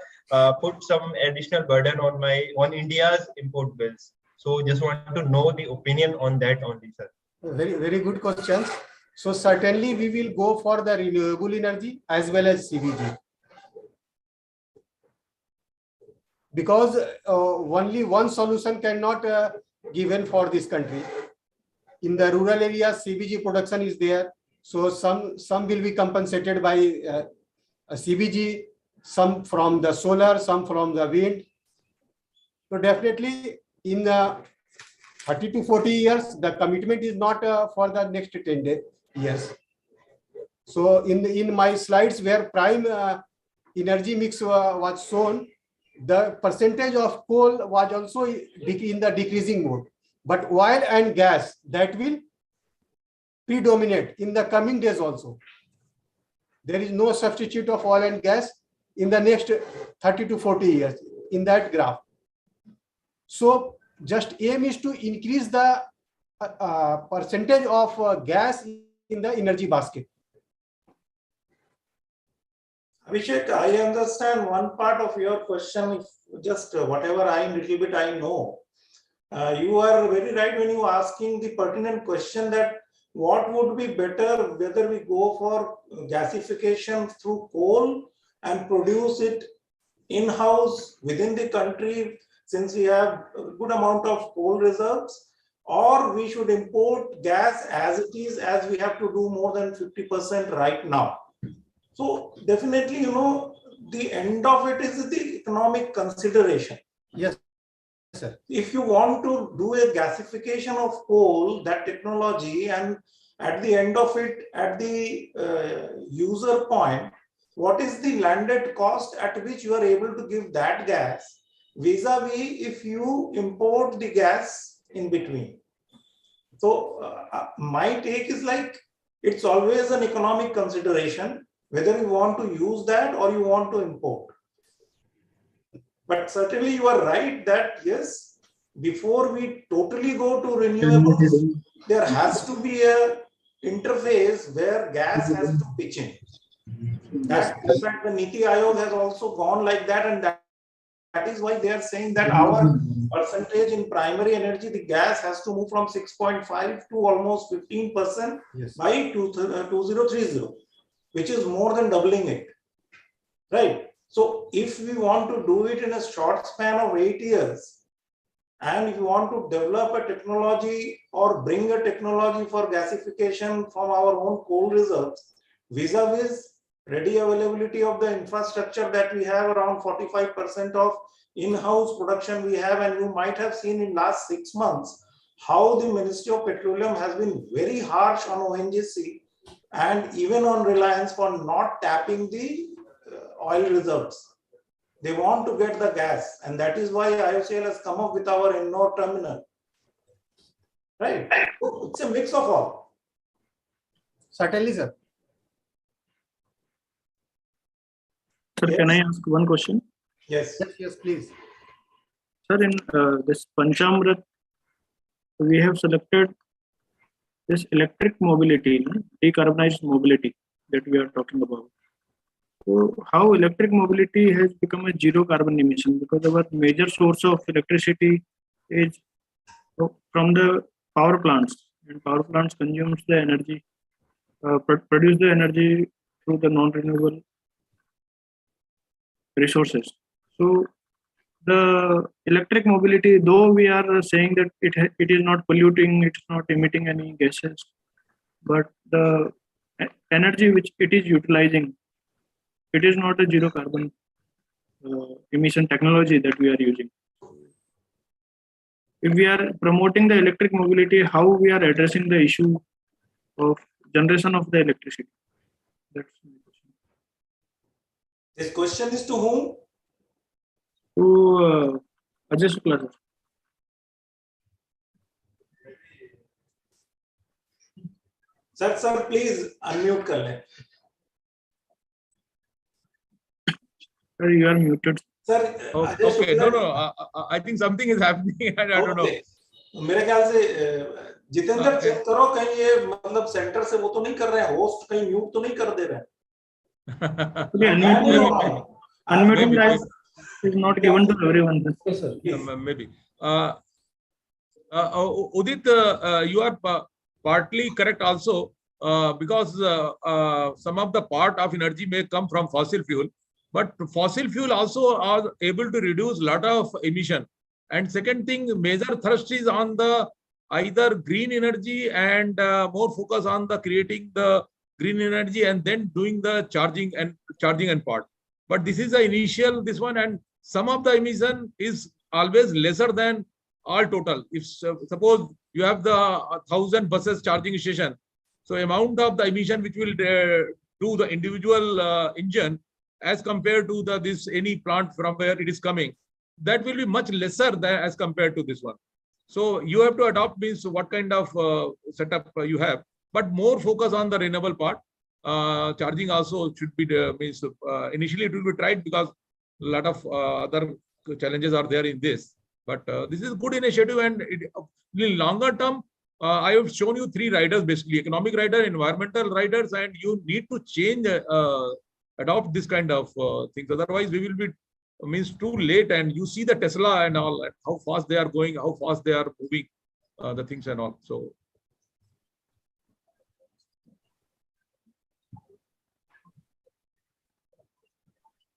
put some additional burden on India's import bills. So just want to know the opinion on that only, sir. Very good question. So certainly we will go for the renewable energy as well as CBG. Because only one solution cannot given for this country. In the rural areas, Cbg production is there. So some will be compensated by Cbg, some from the solar, some from the wind. So definitely in 30 to 40 years, the commitment is not for the next 10 years. So in my slides where prime energy mix was shown, the percentage of coal was also in the decreasing mode. But oil and gas, that will predominate in the coming days also. There is no substitute of oil and gas in the next 30 to 40 years in that graph. So just aim is to increase the percentage of gas in the energy basket. Abhishek, I understand one part of your question, if just whatever little bit I know. You are very right when you are asking the pertinent question that what would be better, whether we go for gasification through coal and produce it in-house within the country, since we have a good amount of coal reserves, or we should import gas as it is, as we have to do more than 50% right now. So definitely, the end of it is the economic consideration. Yes, sir. If you want to do a gasification of coal, that technology, and at the end of it, at the user point, what is the landed cost at which you are able to give that gas vis-a-vis if you import the gas in between? So my take is like, it's always an economic consideration, whether you want to use that or you want to import. But certainly you are right that yes, before we totally go to renewables, there has to be a interface where gas has to pitch in. That, in fact, the Niti Aayog has also gone like that, and that is why they are saying that our percentage in primary energy, the gas has to move from 6.5 to almost 15% by 2030, which is more than doubling it, right? So if we want to do it in a short span of 8 years, and if you want to develop a technology or bring a technology for gasification from our own coal reserves, vis-a-vis ready availability of the infrastructure that we have, around 45% of in-house production we have, and you might have seen in last 6 months how the Ministry of Petroleum has been very harsh on ONGC and even on Reliance for not tapping the oil reserves. They want to get the gas, and that is why IOCL has come up with our Ennore terminal. Right? It's a mix of all. Certainly, sir. Sir, Yes. can I ask one question? Yes. Yes, please. Sir, in this Panchamrit, we have selected this electric mobility, decarbonized mobility that we are talking about. So how electric mobility has become a zero carbon emission, because our major source of electricity is from the power plants, and power plants consumes the energy, produce the energy through the non-renewable resources. So the electric mobility, though we are saying that it is not polluting, it's not emitting any gases, but the energy which it is utilizing, it is not a zero carbon emission technology that we are using. If we are promoting the electric mobility, how we are addressing the issue of generation of the electricity? That's my question. This question is to whom? To Ajay Shukla, sir. Sir, please unmute kar le. Sir, you are muted. Sir, Okay, no, I think something is happening and I don't know. मेरे ख्याल से Jitendra check करो कहीं ये मतलब centre से वो तो नहीं कर रहे हैं, होस्ट कहीं म्यूट तो नहीं कर दे रहे हैं. Unmuting live is not given to everyone. Yes, sir. Maybe. Udit, you are partly correct also, because some of the part of energy may come from fossil fuel, but fossil fuel also are able to reduce a lot of emission. And second thing, major thrust is on the either green energy and more focus on the creating the green energy and then doing the charging and part. But this is the initial this one, and some of the emission is always lesser than all total. If suppose you have the 1,000 buses charging station, so amount of the emission which will do the individual engine as compared to this any plant from where it is coming, that will be much lesser than as compared to this one. So you have to adopt means what kind of setup you have, but more focus on the renewable part. Charging also should be means initially it will be tried because a lot of other challenges are there in this. But this is a good initiative, and in longer term, I have shown you 3 riders basically: economic rider, environmental riders, and you need to change, adopt this kind of things. Otherwise, we will be means too late, and you see the Tesla and all, and how fast they are going, how fast they are moving, the things and all. So.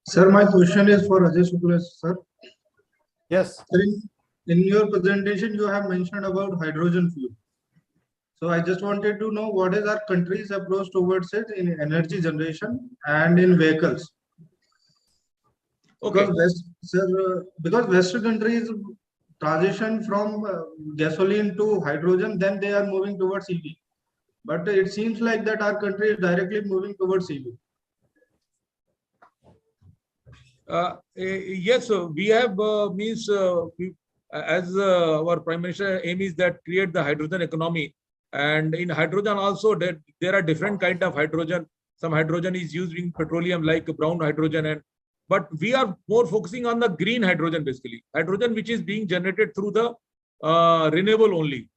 Sir, my question is for Ajay Shukla, sir. Yes. Sir, in your presentation, you have mentioned about hydrogen fuel. So I just wanted to know what is our country's approach towards it in energy generation and in vehicles. Okay. Because Western countries transition from gasoline to hydrogen, then they are moving towards EV. But it seems like that our country is directly moving towards EV. Yes, we have as our Prime Minister aim is that create the hydrogen economy, and in hydrogen also that there are different kind of hydrogen. Some hydrogen is used in petroleum like brown hydrogen, but we are more focusing on the green hydrogen, basically hydrogen which is being generated through the renewable only.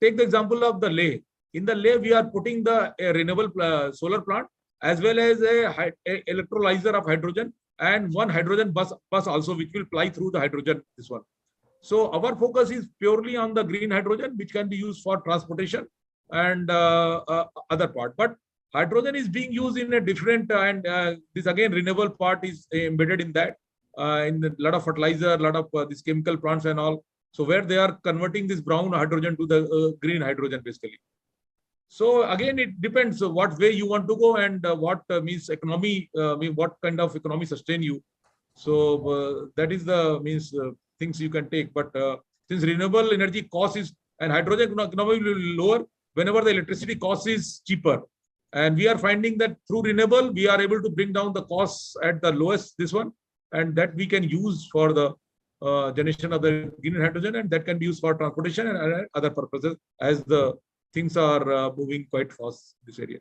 Take the example of the Leh. In the Leh, we are putting the renewable solar plant as well as a electrolyzer of hydrogen, and one hydrogen bus also, which will fly through the hydrogen, this one. So our focus is purely on the green hydrogen, which can be used for transportation and other part. But hydrogen is being used in a different, and this again renewable part is embedded in that, in a lot of fertilizer, a lot of these chemical plants and all. So where they are converting this brown hydrogen to the green hydrogen, basically. So again, it depends what way you want to go, and what means economy, what kind of economy sustain you. So that is the things you can take. But since renewable energy cost is, and hydrogen economy will be lower whenever the electricity cost is cheaper. And we are finding that through renewable, we are able to bring down the costs at the lowest, this one, and that we can use for the generation of the green hydrogen, and that can be used for transportation and other purposes as the things are moving quite fast in this area.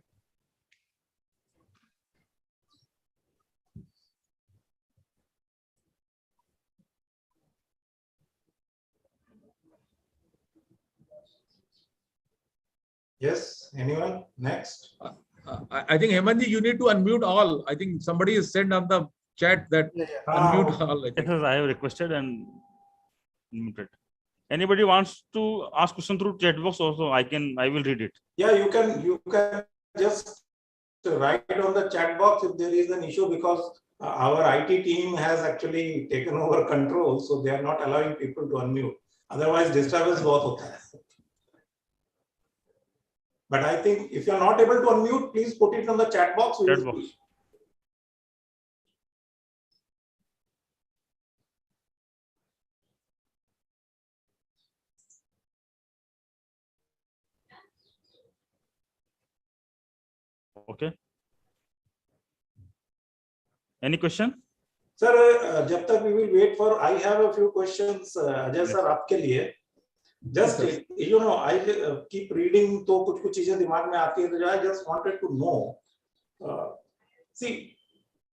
Yes, anyone? Next. I think Hemantji, you need to unmute all. I think somebody has sent on the chat that unmute all. Yes, I have requested and muted. Anybody wants to ask question through chat box also, I will read it. Yeah, you can just write on the chat box if there is an issue, because our IT team has actually taken over control, so they are not allowing people to unmute. Otherwise, disturbance बहुत होता है. But I think if you are not able to unmute, please put it on the chat box. Chat box. Okay. Any question? Sir, जब तक we will wait for, I have a few questions, Ajay sir, आपके लिए. Just you know, I keep reading, तो कुछ चीजें दिमाग में आती है, तो I just wanted to know. See,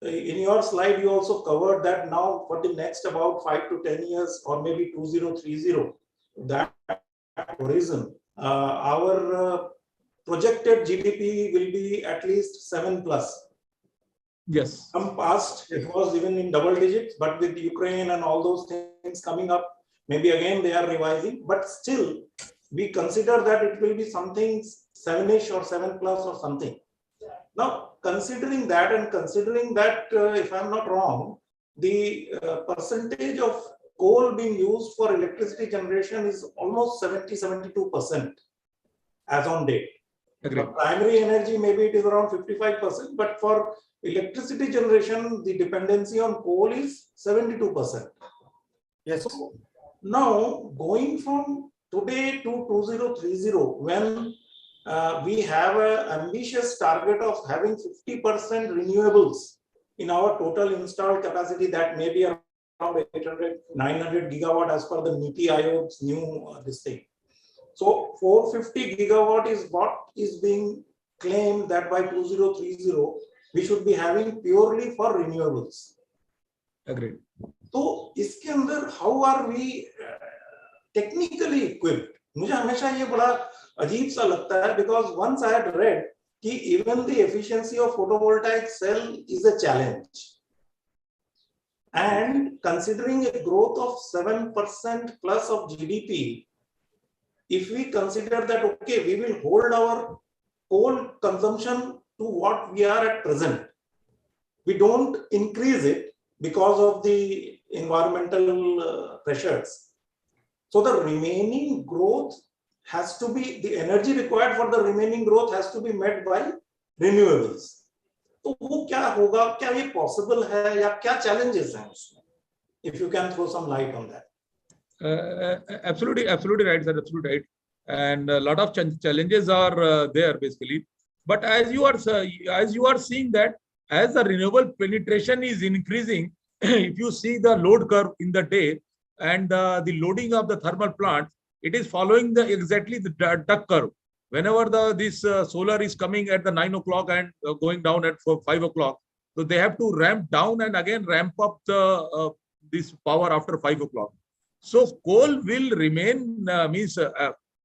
in your slide you also covered that now for the next about 5 to 10 years, or maybe 2030, that horizon, our projected GDP will be at least 7+. Yes. Some past it was even in double digits, but with Ukraine and all those things coming up, maybe again they are revising, but still we consider that it will be something 7-ish or 7+ or something. Now, considering that, and considering that, if I'm not wrong, the percentage of coal being used for electricity generation is almost 70-72% as on date. For primary energy, maybe it is around 55%, but for electricity generation, the dependency on coal is 72%. Yes. So now, going from today to 2030, when we have an ambitious target of having 50% renewables in our total installed capacity, that may be around 800-900 gigawatt as per the NITI Aayog's new this thing. So 450 gigawatt is what is being claimed that by 2030 we should be having purely for renewables. Agreed. So इसके अंदर how are we technically equipped? मुझे हमेशा ये बड़ा अजीब सा लगता है, because once I had read कि even the efficiency of photovoltaic cell is a challenge. And considering a growth of 7% plus of GDP, if we consider that, okay, we will hold our coal consumption to what we are at present, we don't increase it because of the environmental pressures. So the remaining growth has to be, the energy required for the remaining growth has to be met by renewables. तो वो क्या होगा, क्या ये possible है या क्या challenges हैं उसमें? If you can throw some light on that. Absolutely right, sir. Absolutely right. And a lot of challenges are there basically. But as you are seeing that as the renewable penetration is increasing, if you see the load curve in the day and the loading of the thermal plants, it is following exactly the duck curve. Whenever this solar is coming at the 9 o'clock and going down at 5 o'clock, so they have to ramp down and again ramp up the this power after 5 o'clock. So coal will remain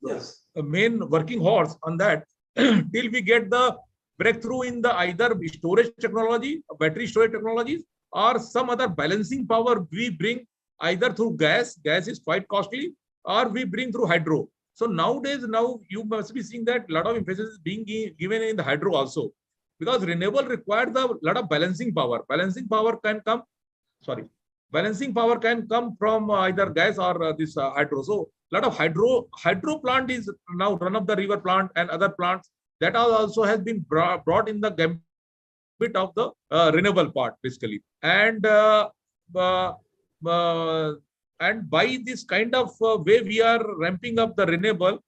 Yes, a main working horse on that till we get the breakthrough in the either storage technology, battery storage technologies, or some other balancing power we bring either through gas. Gas is quite costly, or we bring through hydro. So nowadays, you must be seeing that a lot of emphasis is being given in the hydro also, because renewable requires a lot of balancing power. Balancing power can come from either gas or this hydro. So a lot of hydro plant is now run of the river plant and other plants that also has been brought in the gambit of the renewable part basically. And by this kind of way we are ramping up the renewable,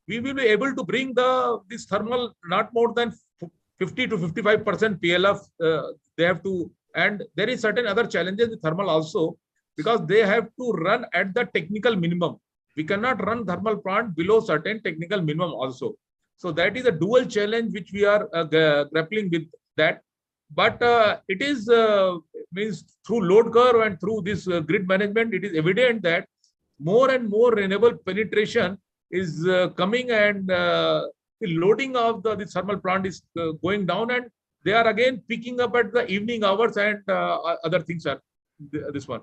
we will be able to bring this thermal not more than 50 to 55% PLF. They have to, and there is certain other challenges with thermal also, because they have to run at the technical minimum. We cannot run thermal plant below certain technical minimum also. So that is a dual challenge which we are grappling with that. But it is means through load curve and through this grid management, it is evident that more and more renewable penetration is coming, and the loading of this thermal plant is going down, and they are again picking up at the evening hours, and other things are this one.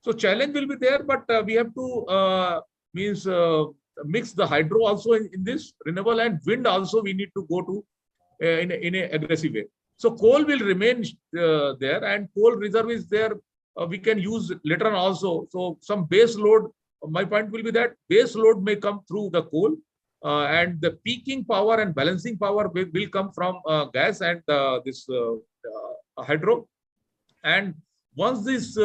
So challenge will be there, but we have to mix the hydro also in this renewable, and wind also we need to go to in an aggressive way. So coal will remain there, and coal reserve is there. We can use later on also. So some base load, my point will be that base load may come through the coal, and the peaking power and balancing power will come from gas and this hydro. And once this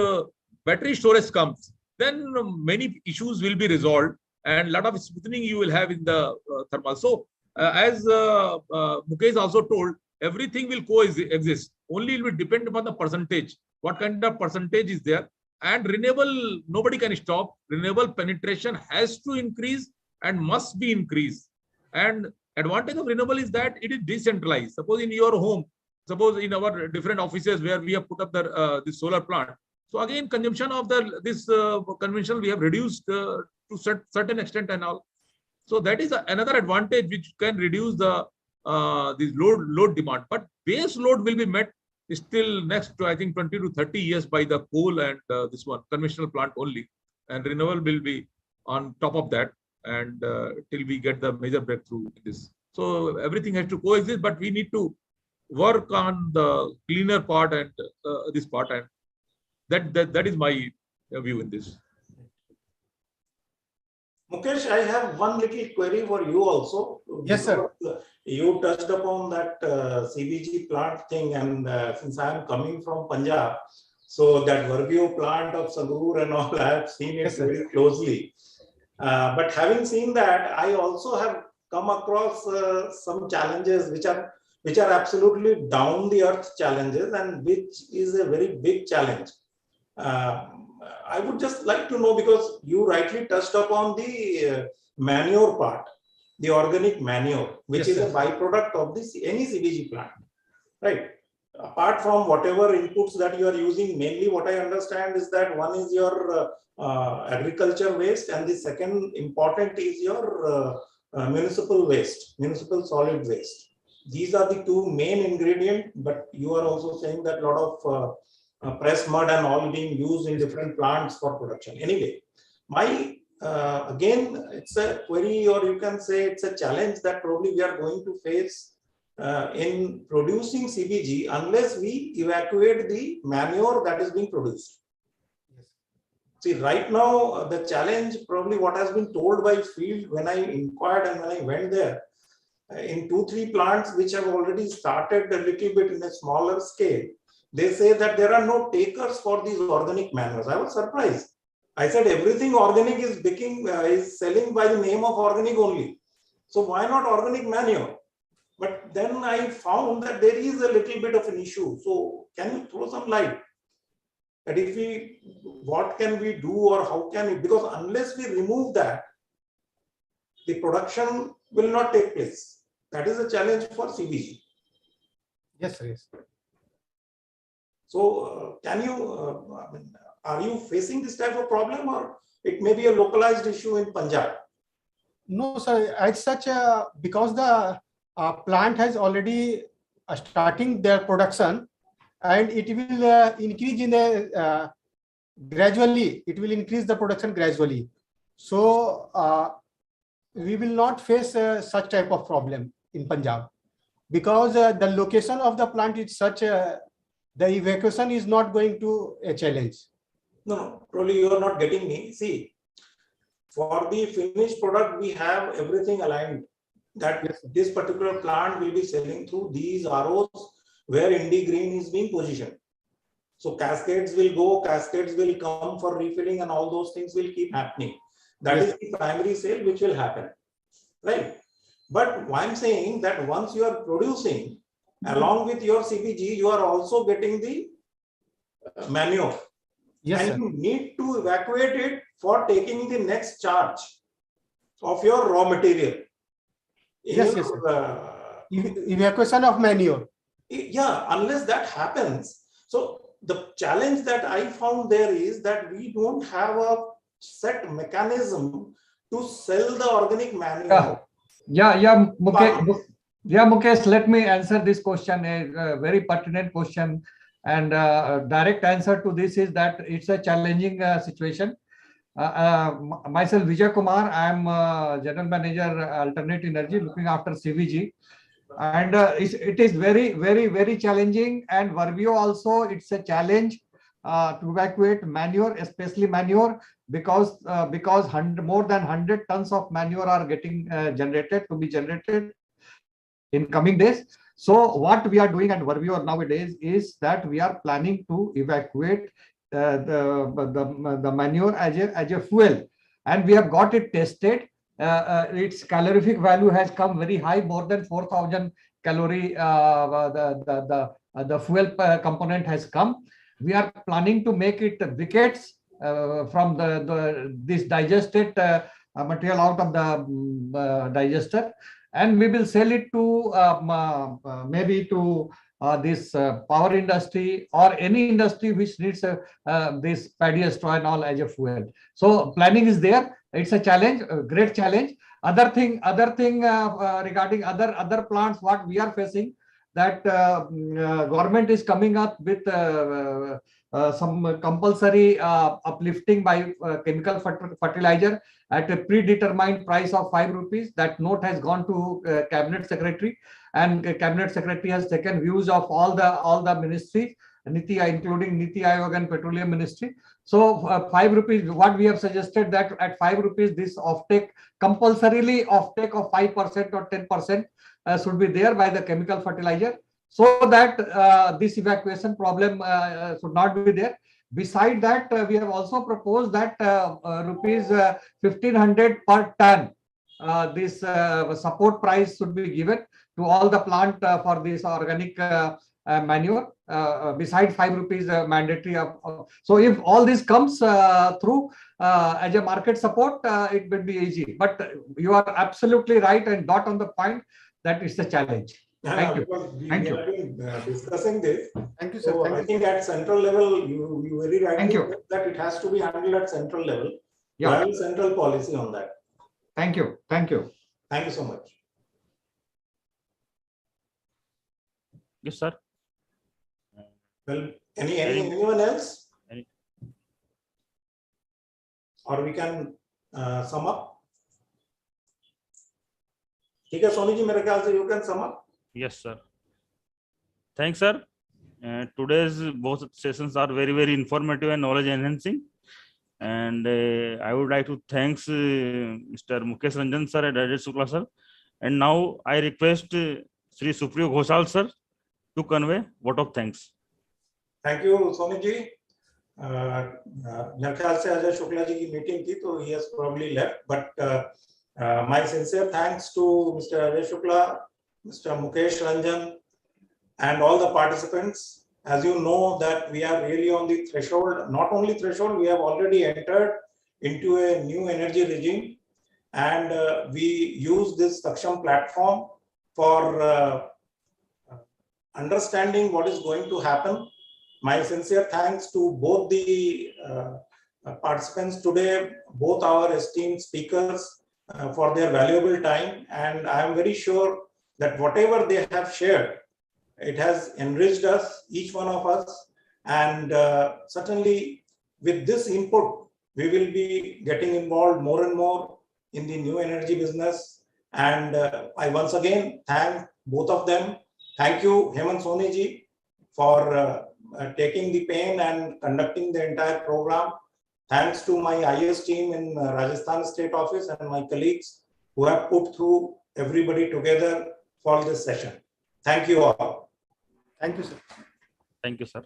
battery storage comes, then many issues will be resolved, and a lot of smoothing you will have in the thermal. So as Mukesh also told, everything will coexist. Only it will depend upon the percentage. What kind of percentage is there? And renewable, nobody can stop. Renewable penetration has to increase and must be increased. And advantage of renewable is that it is decentralized. Suppose in your home, suppose in our different offices where we have put up this solar plant. So again, consumption of this conventional we have reduced to certain extent and all. So that is another advantage which can reduce this load demand. But base load will be met still next to, I think, 20 to 30 years by the coal and this one conventional plant only, and renewable will be on top of that, and till we get the major breakthrough in this. So everything has to coexist, but we need to work on the cleaner part and this part, and that is my view in this. Mukesh, I have one little query for you also. Yes, sir. You touched upon that CBG plant thing, and since I am coming from Punjab, so that Vergio plant of Sangrur and all, I have seen it Yes, sir. very closely. But having seen that, I also have come across some challenges which are absolutely down the earth challenges, and which is a very big challenge. I would just like to know, because you rightly touched upon the manure part, the organic manure, which Yes, is a byproduct of any CBG plant, right? Apart from whatever inputs that you are using, mainly what I understand is that one is your agriculture waste, and the second important is your municipal waste, municipal solid waste. These are the two main ingredients, but you are also saying that a lot of pressed mud and all being used in different plants for production. Anyway, my again, it's a query, or you can say it's a challenge that probably we are going to face in producing CBG unless we evacuate the manure that is being produced. See, right now, the challenge, probably what has been told by field when I inquired and when I went there, in 2-3 plants which have already started a little bit in a smaller scale, they say that there are no takers for these organic manures. I was surprised. I said everything organic is is selling by the name of organic only. So why not organic manure? But then I found that there is a little bit of an issue. So can you throw some light? That if what can we do, or how can we, because unless we remove that, the production will not take place. That is a challenge for CBG. Yes, sir. Yes. So can you, are you facing this type of problem, or it may be a localized issue in Punjab? No, sir. As such, because the plant has already starting their production, and it will increase in the gradually. It will increase the production gradually. So we will not face such type of problem in Punjab, because the location of the plant is such. The evacuation is not going to a challenge. No, probably you are not getting me. See, for the finished product, we have everything aligned. That yes, this particular plant will be selling through these ROs where IndiGreen is being positioned. So cascades will go, cascades will come for refilling, and all those things will keep happening. That yes, is the primary sale which will happen, right? But I'm saying that once you are producing, along with your CBG, you are also getting the manure. Yes, and sir, you need to evacuate it for taking the next charge of your raw material. Yes, yes, evacuation of manure. Yeah, unless that happens. So the challenge that I found there is that we don't have a set mechanism to sell the organic manure. Mukesh, let me answer this question, a very pertinent question. And direct answer to this is that it's a challenging situation. Myself, Vijay Kumar, I am General Manager, Alternate Energy, looking after CBG. And it is very, very, very challenging. And Verbio also, it's a challenge to evacuate manure, especially manure, because more than 100 tons of manure are getting to be generated in coming days. So what we are doing at Verbio nowadays is that we are planning to evacuate the manure as a fuel, and we have got it tested. Its calorific value has come very high, more than 4,000 calorie. The fuel component has come. We are planning to make it briquettes from this digested material out of the digester, and we will sell it to maybe to this power industry or any industry which needs this paddy straw and all as a fuel. So planning is there. It's a challenge, a great challenge. Other thing regarding other plants, what we are facing, that government is coming up with some compulsory uplifting by chemical fertilizer at a predetermined price of 5 rupees. That note has gone to Cabinet Secretary, and Cabinet Secretary has taken views of all the ministries, including Niti Aayog and Petroleum Ministry. So 5 rupees, what we have suggested that at 5 rupees, this offtake, compulsorily offtake of 5% or 10% should be there by the chemical fertilizer, so that this evacuation problem should not be there. Beside that, we have also proposed that rupees 1,500 per ton, this support price should be given to all the plant for this organic manure, beside 5 rupees mandatory. So if all this comes through as a market support, it will be easy. But you are absolutely right and dot on the point that it's a challenge. Thank you. Thank you. We have been discussing this. Thank you, sir. So I think at central level, you very rightly said that it has to be handled at central level. Yeah. We have a central policy on that. Thank you. Thank you. Thank you so much. Yes, sir. Well, anyone else? Or we can sum up. ठीक है सोनी जी, मेरे ख्याल से you can sum up. Yes, sir. Thanks, sir. Today's both sessions are very, very informative and knowledge enhancing. And I would like to thanks Mr. Mukesh Ranjan sir and Rajesh Shukla sir. And now I request Sri Supriyo Ghoshal sir to convey vote of thanks. Thank you, Soनी जी. मेरे ख्याल से अजय शुक्ला जी की meeting थी, तो he has probably left. But my sincere thanks to Mr. Ajay Shukla, Mr. Mukesh Ranjan, and all the participants. As you know that we are really on the threshold, not only threshold, we have already entered into a new energy regime, and we use this SAKSHAM platform for understanding what is going to happen. My sincere thanks to both the participants today, both our esteemed speakers for their valuable time, and I am very sure that whatever they have shared, it has enriched us, each one of us, and certainly with this input, we will be getting involved more and more in the new energy business. And I once again thank both of them. Thank you, Hemant Soni ji, for taking the pain and conducting the entire program. Thanks to my IS team in Rajasthan State Office and my colleagues who have put through everybody together for this session. Thank you all. Thank you, sir. Thank you, sir.